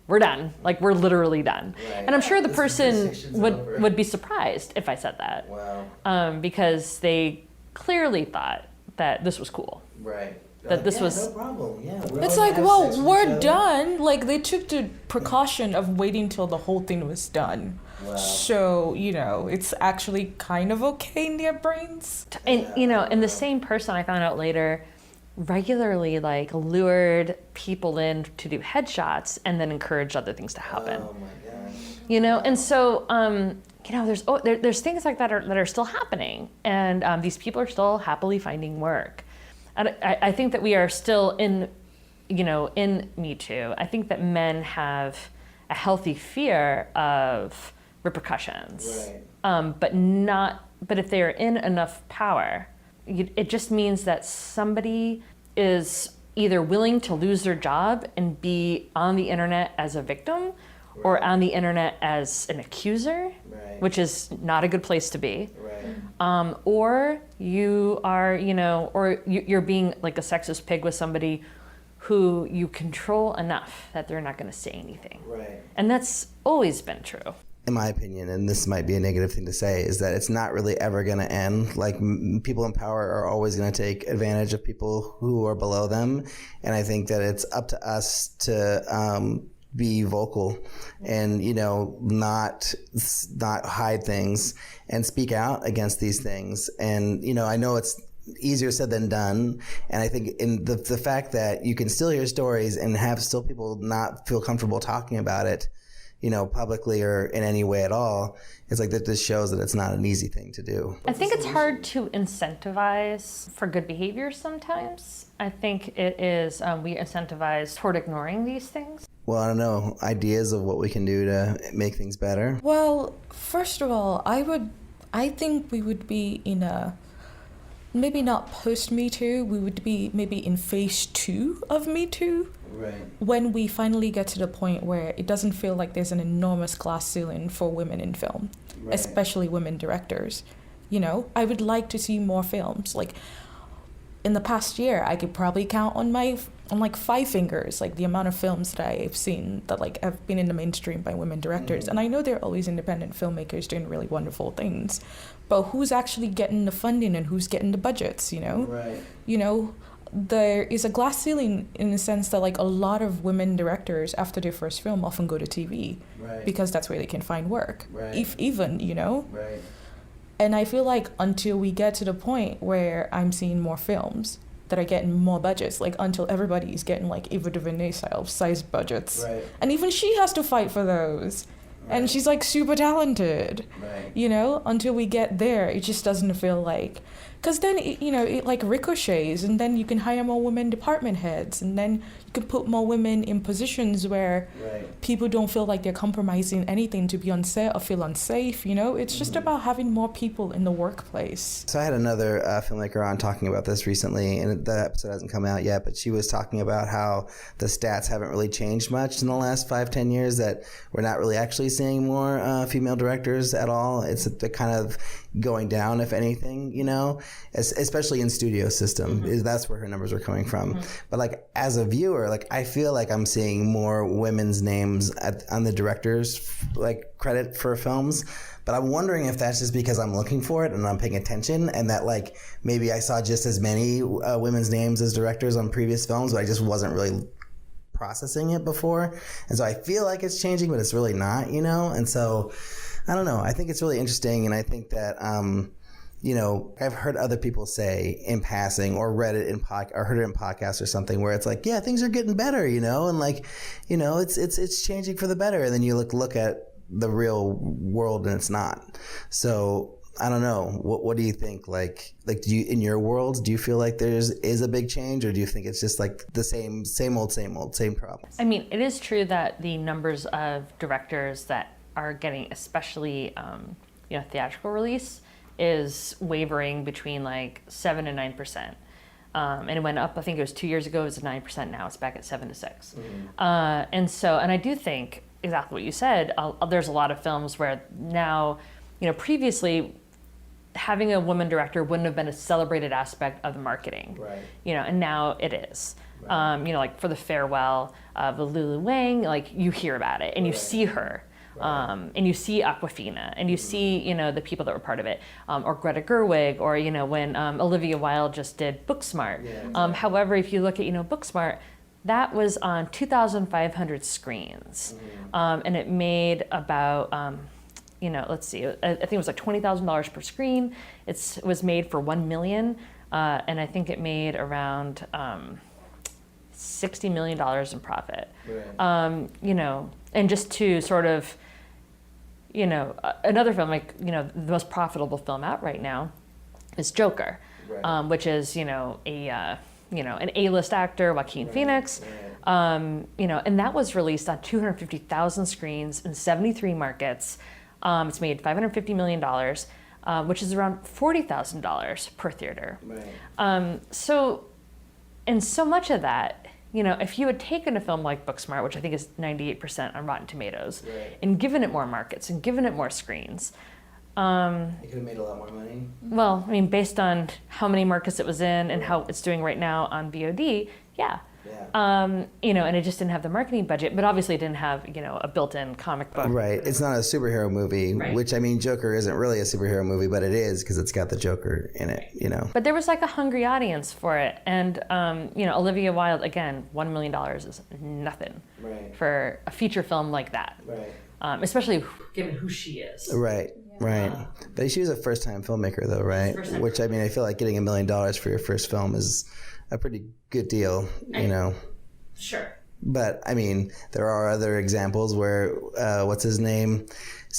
we're done. We're literally done. Right. And I'm sure the person would be surprised if I said that. Wow. Because they clearly thought that this was cool. Right. That this was no problem. Yeah. It's we're done. They took the precaution of waiting till the whole thing was done. Wow. So, it's actually kind of okay in their brains. And, and the same person I found out later regularly, lured people in to do headshots and then encouraged other things to happen. Oh, my gosh. And so, there's things like that that are still happening. And these people are still happily finding work. And I think that we are still in Me Too. I think that men have a healthy fear of repercussions, but if they are in enough power, it just means that somebody is either willing to lose their job and be on the internet as a victim, or on the internet as an accuser, which is not a good place to be, or you are, or you're being like a sexist pig with somebody who you control enough that they're not going to say anything, and that's always been true. In my opinion, and this might be a negative thing to say, is that it's not really ever going to end. People in power are always going to take advantage of people who are below them. And I think that it's up to us to be vocal and, not hide things and speak out against these things. And, I know it's easier said than done. And I think in the fact that you can still hear stories and have still people not feel comfortable talking about it, publicly or in any way at all, it's that this shows that it's not an easy thing to do. I think it's hard to incentivize for good behavior sometimes. I think it is, we incentivize toward ignoring these things. Well, I don't know, ideas of what we can do to make things better? Well, first of all, I think we would be in a maybe not post Me Too, we would be maybe in phase 2 of Me Too. Right. When we finally get to the point where it doesn't feel like there's an enormous glass ceiling for women in film, Right. especially women directors. You know, I would like to see more films. Like, in the past year, I could probably count on like 5 fingers, like the amount of films that I've seen that like have been in the mainstream by women directors. And I know there are always independent filmmakers doing really wonderful things, but who's actually getting the funding and who's getting the budgets, you know? Right. You know, there is a glass ceiling in the sense that like a lot of women directors after their first film often go to TV. Right. Because that's where they can find work. Right. If even, you know? Right. And I feel like until we get to the point where I'm seeing more films that are getting more budgets, like until everybody is getting like Ava DuVernay size budgets. Right. And even she has to fight for those. Right. And she's like super talented. Right. You know, until we get there, it just doesn't feel like... Because then, it like ricochets, and then you can hire more women department heads, and then you can put more women in positions where Right. people don't feel like they're compromising anything to be on set or feel unsafe, you know? It's just about having more people in the workplace. So I had another filmmaker on talking about this recently, and the episode hasn't come out yet, but she was talking about how the stats haven't really changed much in the last 5-10 years, that we're not really actually seeing more female directors at all. It's kind of going down, if anything, you know, especially in studio system. That's where her numbers are coming from. But like as a viewer, like I feel like I'm seeing more women's names on the director's like credit for films. But I'm wondering if that's just because I'm looking for it and I'm paying attention, and that like maybe I saw just as many women's names as directors on previous films, but I just wasn't really processing it before. And so I feel like it's changing, but it's really not, you know? And so I don't know. I think it's really interesting, and I think that, you know, I've heard other people say in passing, or read it or heard it in podcasts or something, where it's like, yeah, things are getting better, you know, and like, you know, it's changing for the better, and then you look at the real world and it's not. So I don't know. What do you think? Like, do you, in your world, do you feel like is a big change, or do you think it's just like the same problem? I mean, it is true that the numbers of directors that are getting especially theatrical release is wavering between like 7 and 9%. And it went up, I think it was 2 years ago, it was at 9%, now it's back at 7 to 6. And I do think exactly what you said, there's a lot of films where now, you know, previously having a woman director wouldn't have been a celebrated aspect of the marketing, Right. you know, and now it is. Right. You know, like for The Farewell of Lulu Wang, like you hear about it and you see her. And you see Awkwafina, and you see, you know, the people that were part of it, or Greta Gerwig, or, you know, when Olivia Wilde just did Booksmart. Yeah, exactly. However, if you look at, you know, Booksmart, that was on 2,500 screens, and it made about, you know, let's see, I think it was like $20,000 per screen. It was made for $1 million, and I think it made around $60 million in profit. Right. You know, and just to sort of, you know, another film, like, you know, the most profitable film out right now is Joker, right. Which is, you know, an A-list actor, Joaquin Phoenix, right. You know, and that was released on 250,000 screens in 73 markets. It's made $550 million, which is around $40,000 per theater. Right. So much of that, you know, if you had taken a film like Booksmart, which I think is 98% on Rotten Tomatoes, right. and given it more markets and given it more screens, it could have made a lot more money. Well, I mean, based on how many markets it was in and how it's doing right now on VOD, yeah. You know, and it just didn't have the marketing budget, but obviously it didn't have, you know, a built-in comic book. Right. It's not a superhero movie, right. Which, I mean, Joker isn't really a superhero movie, but it is because it's got the Joker in it, you know. But there was like a hungry audience for it. And, you know, Olivia Wilde, again, $1 million is nothing right. for a feature film like that. Right. Especially given who she is. Right. Right. But she was a first-time filmmaker, though, right? Which, I mean, I feel like getting $1 million for your first film is a pretty good deal, you know. Sure. But, I mean, there are other examples where, what's his name?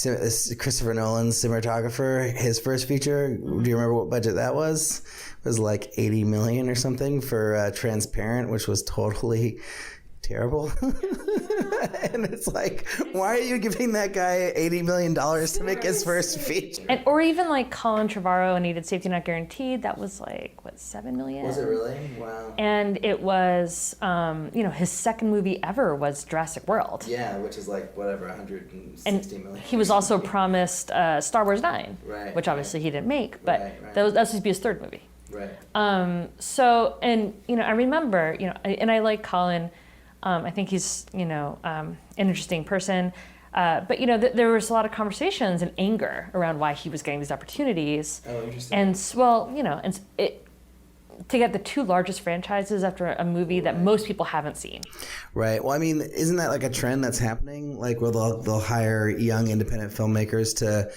Christopher Nolan's cinematographer, his first feature, do you remember what budget that was? It was like $80 million or something for Transparent, which was totally terrible. And it's like, why are you giving that guy $80 million to make his first feature? And, or even like Colin Trevorrow and Needed Safety Not Guaranteed, that was like, what, $7 million? Was it really? Wow. And it was, his second movie ever was Jurassic World. Yeah, which is like, whatever, 160 and million. He was also promised Star Wars 9, right, which obviously he didn't make, but right. that was supposed to be his third movie. Right. So, and, I remember, and I like Colin. I think he's, an interesting person. But, there was a lot of conversations and anger around why he was getting these opportunities. Oh, interesting. And, well, to get the two largest franchises after a movie that most people haven't seen. Right. Well, I mean, isn't that like a trend that's happening? Like, where they'll hire young independent filmmakers to,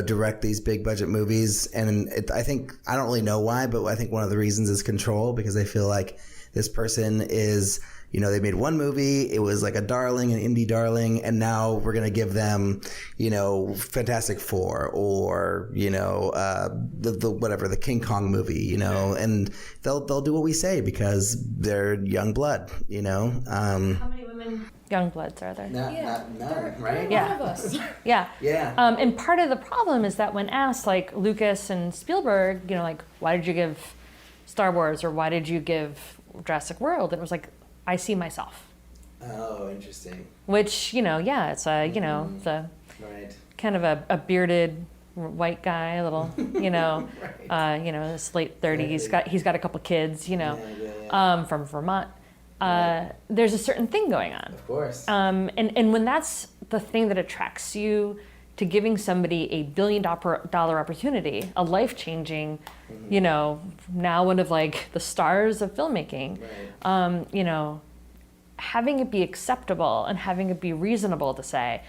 direct these big budget movies. And I don't really know why, but I think one of the reasons is control, because they feel like this person is, they made one movie, it was like a darling, an indie darling, and now we're going to give them, Fantastic Four or, the King Kong movie, and they'll do what we say because they're young blood, How many women young bloods are there? None, right? Yeah. Of us. Yeah. Yeah. And part of the problem is that when asked, like Lucas and Spielberg, why did you give Star Wars or why did you give Jurassic World? And it was like, I see myself. Oh, interesting. Which, it's a, it's a right. kind of a bearded white guy, a little, right. His late 30s. He's got a couple kids, from Vermont. There's a certain thing going on. Of course. And when that's the thing that attracts you to giving somebody a $1 billion opportunity, a life-changing, now one of like the stars of filmmaking, right. Having it be acceptable and having it be reasonable to say,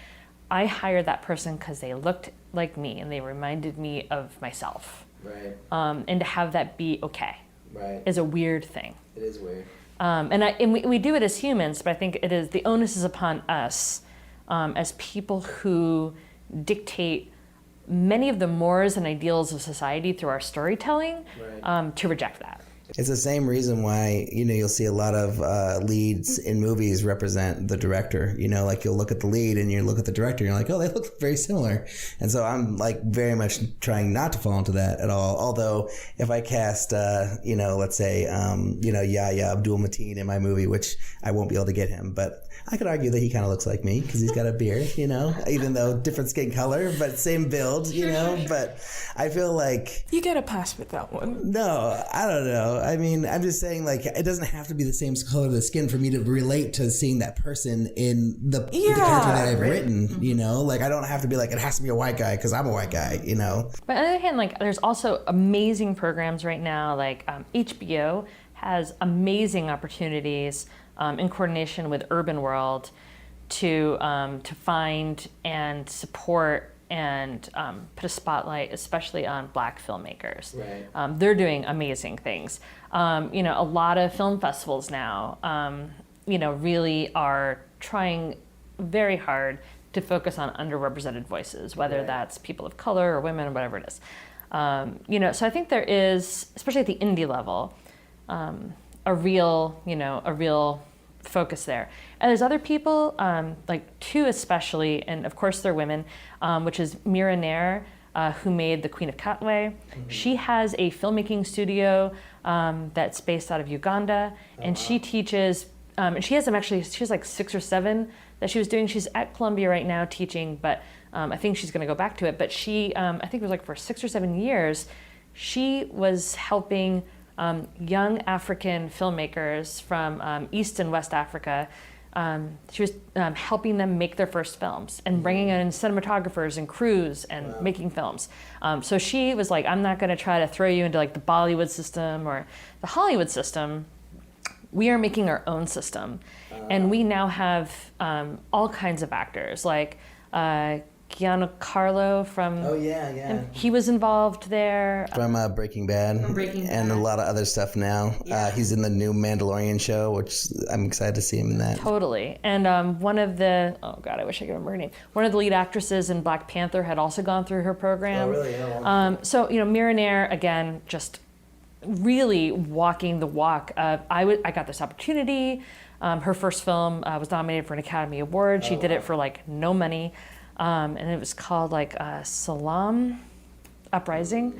I hired that person because they looked like me and they reminded me of myself. Right. And to have that be okay, right, is a weird thing. It is weird. And we do it as humans, but I think the onus is upon us as people who dictate many of the mores and ideals of society through our storytelling, right. To reject that. It's the same reason why, you'll see a lot of leads in movies represent the director. Like you'll look at the lead and you look at the director and you're like, oh, they look very similar. And so I'm like very much trying not to fall into that at all. Although if I cast, let's say, Yahya Abdul-Mateen in my movie, which I won't be able to get him, but I could argue that he kind of looks like me because he's got a beard, even though different skin color, but same build, but I feel like... You get a pass with that one. No, I don't know. I mean, I'm just saying, like, it doesn't have to be the same color of the skin for me to relate to seeing that person in the character that I've written, Like, I don't have to be like, it has to be a white guy because I'm a white guy, But on the other hand, like, there's also amazing programs right now, like HBO has amazing opportunities in coordination with Urban World to find and support and put a spotlight, especially on Black filmmakers. Right. They're doing amazing things. A lot of film festivals now, really are trying very hard to focus on underrepresented voices, whether right. that's people of color or women or whatever it is. So I think there is, especially at the indie level, a real focus there. And there's other people, like two especially, and of course they're women, which is Mira Nair, who made The Queen of Katwe. Mm-hmm. She has a filmmaking studio that's based out of Uganda, and she teaches, and she has like 6 or 7 that she was doing. She's at Columbia right now teaching, but I think she's gonna go back to it. But she, I think it was like for 6 or 7 years, she was helping young African filmmakers from East and West Africa. She was helping them make their first films and bringing in cinematographers and crews and making films. So she was like, I'm not going to try to throw you into like the Bollywood system or the Hollywood system. We are making our own system. And we now have all kinds of actors like Giancarlo from... Oh, yeah. He was involved there. From Breaking Bad. And a lot of other stuff now. Yeah. He's in the new Mandalorian show, which I'm excited to see him in that. Totally. And one of the... Oh, God, I wish I could remember her name. One of the lead actresses in Black Panther had also gone through her program. Oh, really? Yeah, so, Mira Nair, again, just really walking the walk of, I got this opportunity. Her first film was nominated for an Academy Award. She did it for like no money. And it was called like Salam Uprising.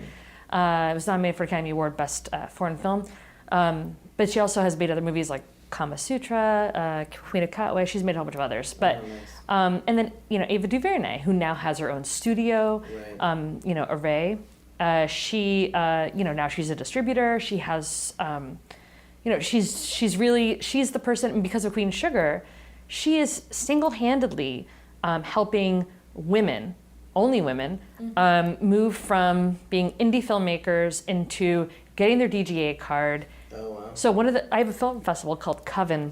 It was nominated for Academy Award Best Foreign Film. But she also has made other movies like Kama Sutra, Queen of Katwe. She's made a whole bunch of others. But and then Ava DuVernay, who now has her own studio, Array. She now she's a distributor. She has she's the person, and because of Queen Sugar, she is single-handedly helping women, only women, move from being indie filmmakers into getting their DGA card. Oh, wow. So I have a film festival called Coven,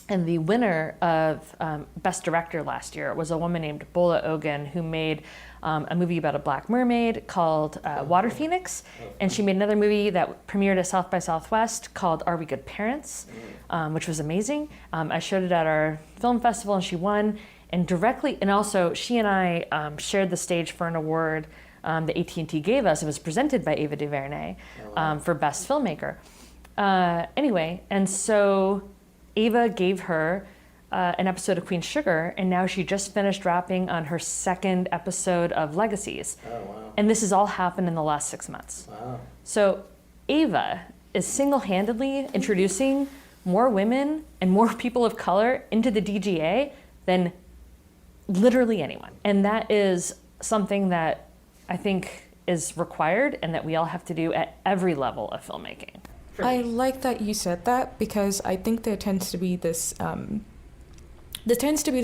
and the winner of Best Director last year was a woman named Bola Ogun, who made a movie about a black mermaid called Water Phoenix, and she made another movie that premiered at South by Southwest called Are We Good Parents, which was amazing. I showed it at our film festival, and she won. And also she and I shared the stage for an award that AT&T gave us. It was presented by Ava DuVernay for Best Filmmaker. Anyway, and so Ava gave her an episode of Queen Sugar, and now she just finished wrapping on her second episode of Legacies. Oh, wow. And this has all happened in the last 6 months. Wow. So Ava is single-handedly introducing more women and more people of color into the DGA than literally anyone. And that is something that I think is required and that we all have to do at every level of filmmaking. I like that you said that, because I think there tends to be this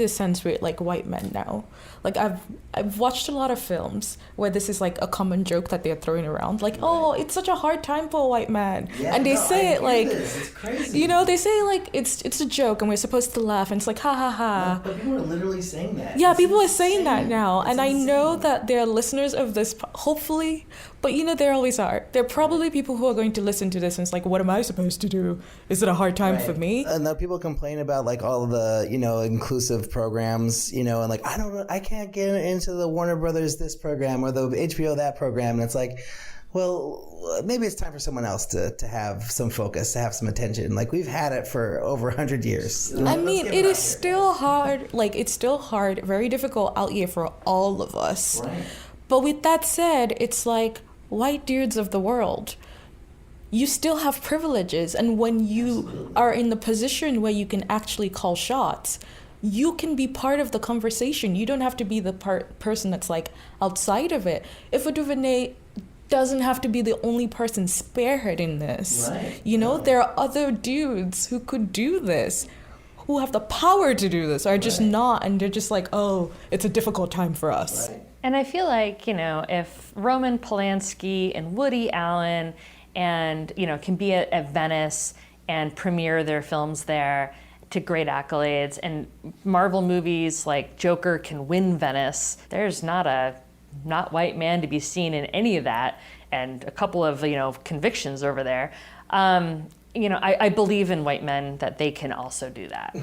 sense with like white men now. Like I've watched a lot of films where this is like a common joke that they're throwing around, like, oh, it's such a hard time for a white man, and they say it like, it's crazy. They say like it's a joke and we're supposed to laugh, and it's like ha ha ha. But people are literally saying that. Yeah, people are saying that now, and I know that there are listeners of this, hopefully, but there always are. There are probably people who are going to listen to this and it's like, what am I supposed to do? Is it a hard time for me? And then people complain about like all of the inclusive programs, and like I can't get into the Warner Brothers this program or the HBO that program, and it's like, well, maybe it's time for someone else to have some focus, to have some attention. Like, we've had it for over 100 years. I mean, it is still hard. Like, it's still hard, very difficult out here for all of us. Right. But with that said, it's like, white dudes of the world, you still have privileges. And when you are in the position where you can actually call shots, you can be part of the conversation. You don't have to be the person that's like outside of it. If a DuVernay doesn't have to be the only person spearheading this. Right. There are other dudes who could do this, who have the power to do this, are just not, and they're just like, oh, it's a difficult time for us. Right. And I feel like, if Roman Polanski and Woody Allen and, can be at Venice and premiere their films there to great accolades, and Marvel movies like Joker can win Venice, there's not white man to be seen in any of that, and a couple of, convictions over there. I believe in white men that they can also do that.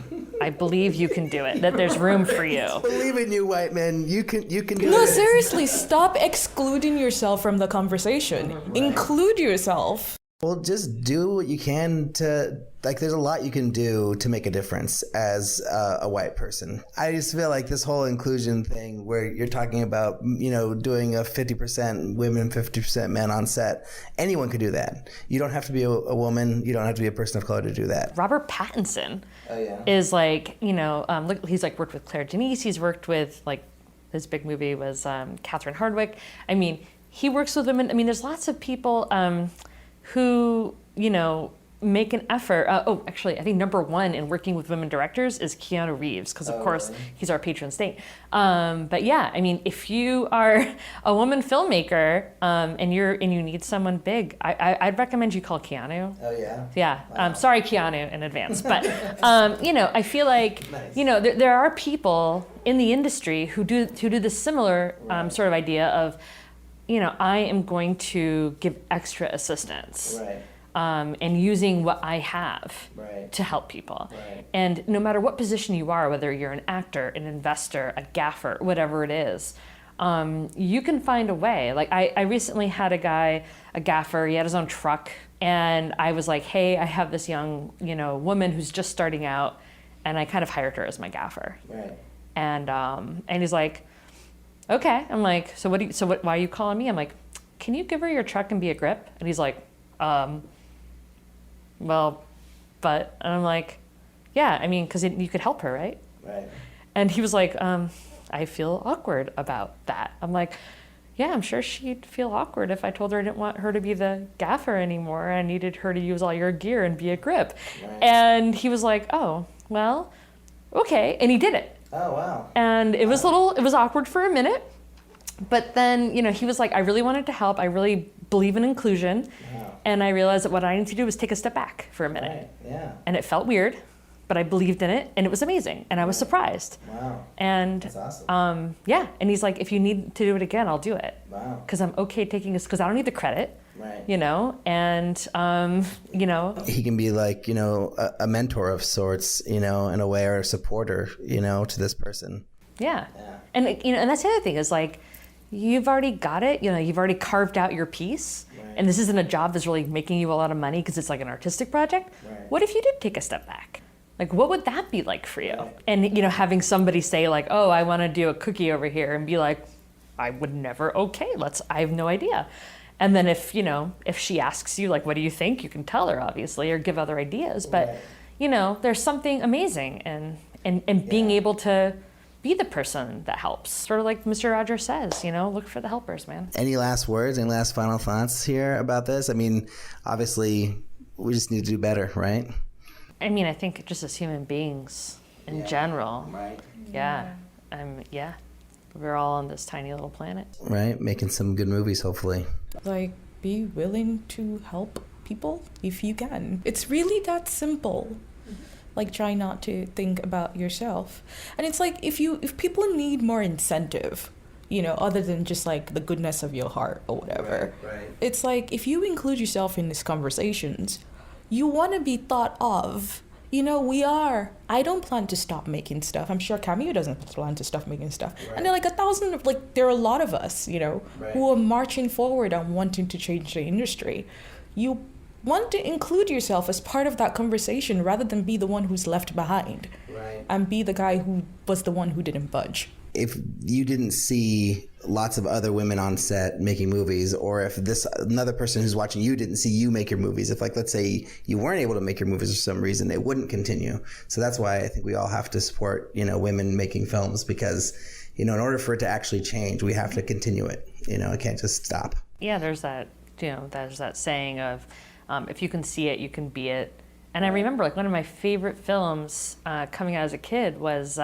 I believe you can do it, that there's room for you. I believe in you, white men. You can do it. No, seriously, stop excluding yourself from the conversation. Right. Include yourself. Well, just do what you can to, like, there's a lot you can do to make a difference as a white person. I just feel like this whole inclusion thing where you're talking about, doing a 50% women, 50% men on set, anyone could do that. You don't have to be a woman. You don't have to be a person of color to do that. Robert Pattinson is like, he's like worked with Claire Denis. He's worked with, like, his big movie was Catherine Hardwicke. I mean, he works with women. I mean, there's lots of people who, make an effort. Actually, I think number one in working with women directors is Keanu Reeves, because of course he's our patron saint. But yeah, I mean, if you are a woman filmmaker and you need someone big, I'd recommend you call Keanu. Oh yeah. Yeah. Wow. Sorry, Keanu, in advance. But I feel like nice. There are people in the industry who do this similar sort of idea of, I am going to give extra assistance. Right. And using what I have to help people. Right. And no matter what position you are, whether you're an actor, an investor, a gaffer, whatever it is, you can find a way. Like I recently had a gaffer, he had his own truck, and I was like, hey, I have this young, woman who's just starting out, and I kind of hired her as my gaffer. Right. And he's like, okay. I'm like, why are you calling me? I'm like, can you give her your truck and be a grip? And he's like, well, but, and I'm like, yeah, I mean, because you could help her, right? Right. And he was like, I feel awkward about that. I'm like, yeah, I'm sure she'd feel awkward if I told her I didn't want her to be the gaffer anymore. I needed her to use all your gear and be a grip. Right. And he was like, oh, well, okay. And he did it. Oh, wow. And it was it was awkward for a minute. But then, he was like, I really wanted to help. I really believe in inclusion. Wow. And I realized that what I needed to do was take a step back for a minute. Right. Yeah. And it felt weird, but I believed in it, and it was amazing, and I was surprised. Wow. And that's awesome. yeah, and he's like, if you need to do it again, I'll do it. Wow. Because I'm okay taking this, because I don't need the credit. Right. And he can be like, a mentor of sorts, in a way, or a supporter, to this person. Yeah. And and that's the other thing is like, you've already got it, you've already carved out your piece. Right. And this isn't a job that's really making you a lot of money because it's like an artistic project. Right. What if you did take a step back? Like, what would that be like for you? Right. And, having somebody say like, oh, I want to do a cookie over here, and be like, I would never, okay, I have no idea. And then if she asks you, like, what do you think? You can tell her, obviously, or give other ideas. But, right. There's something amazing and being able to be the person that helps. Sort of like Mr. Rogers says, look for the helpers, man. Any last words, any last final thoughts here about this? I mean, obviously, we just need to do better, right? I mean, I think just as human beings in general. Right. Yeah. We're all on this tiny little planet. Right. Making some good movies, hopefully. Like, be willing to help people if you can. It's really that simple. Like, try not to think about yourself. And it's like, if people need more incentive, other than just like the goodness of your heart or whatever. Right. It's like, if you include yourself in these conversations, you want to be thought of. I don't plan to stop making stuff. I'm sure Cameo doesn't plan to stop making stuff. Right. And there are there are a lot of us, right. who are marching forward and wanting to change the industry. You want to include yourself as part of that conversation rather than be the one who's left behind. Right. And be the guy who was the one who didn't budge. If you didn't see lots of other women on set making movies, or if another person who's watching you didn't see you make your movies, if let's say you weren't able to make your movies for some reason, it wouldn't continue. So that's why I think we all have to support, women making films, because, in order for it to actually change, we have to continue it. It can't just stop. Yeah, there's that, there's that saying of, if you can see it, you can be it. And I remember one of my favorite films coming out as a kid was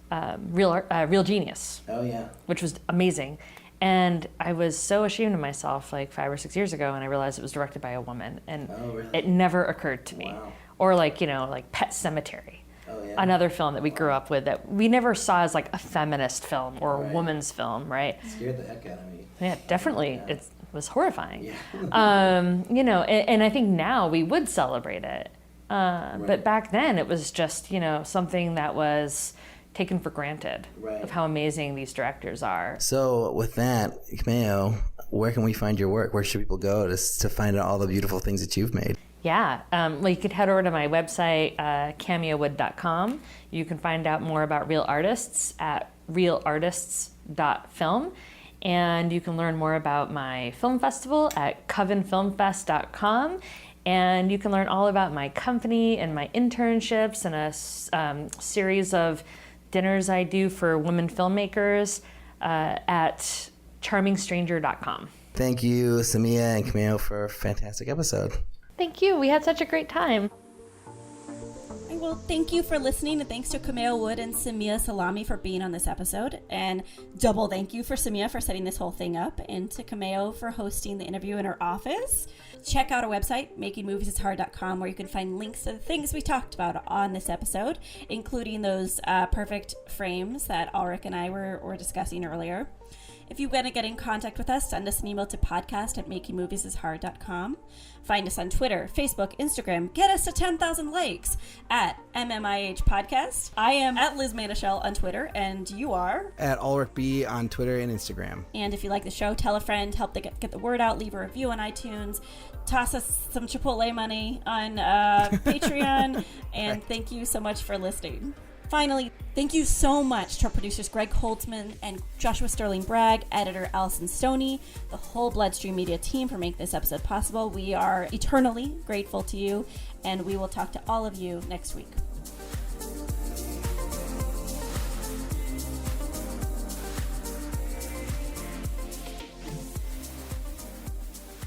Real Genius. Oh yeah. Which was amazing. And I was so ashamed of myself 5 or 6 years ago, and I realized it was directed by a woman, and it never occurred to me. Wow. Or like Pet Sematary. Oh, yeah. Another film that we grew up with that we never saw as a feminist film or a woman's film, right? It scared the heck out of me. Yeah, definitely. Yeah. It was horrifying. Yeah. And I think now we would celebrate it. But back then it was just, something that was taken for granted of how amazing these directors are. So with that, Cameo, where can we find your work? Where should people go to find out all the beautiful things that you've made? Yeah, you could head over to my website, cameowood.com. You can find out more about Real Artists at realartists.film. And you can learn more about my film festival at covenfilmfest.com. And you can learn all about my company and my internships and a series of dinners I do for women filmmakers at charmingstranger.com. Thank you, Samia and Cameo, for a fantastic episode. Thank you. We had such a great time. Well, thank you for listening, and thanks to Cameo Wood and Samia Salami for being on this episode. And double thank you for Samia for setting this whole thing up, and to Cameo for hosting the interview in her office. Check out our website, makingmoviesishard.com, where you can find links to the things we talked about on this episode, including those perfect frames that Ulrich and I were discussing earlier. If you want to get in contact with us, send us an email to podcast@makingmoviesishard.com. Find us on Twitter, Facebook, Instagram. Get us to 10,000 likes at MMIH Podcast. I am at Liz Manischel on Twitter, and you are? At Ulrich B on Twitter and Instagram. And if you like the show, tell a friend, help get the word out, leave a review on iTunes, toss us some Chipotle money on Patreon, and thank you so much for listening. Finally, thank you so much to our producers Greg Holtzman and Joshua Sterling Bragg, editor Allison Stoney, the whole Bloodstream Media team for making this episode possible. We are eternally grateful to you, and we will talk to all of you next week.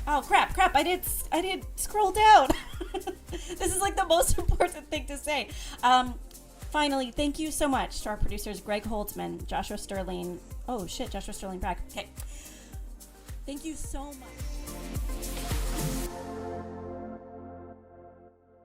Oh crap! I did scroll down. This is like the most important thing to say. Finally, thank you so much to our producers Greg Holtzman, Joshua Sterling. Oh shit, Joshua Sterling Bragg. Okay. Thank you so much.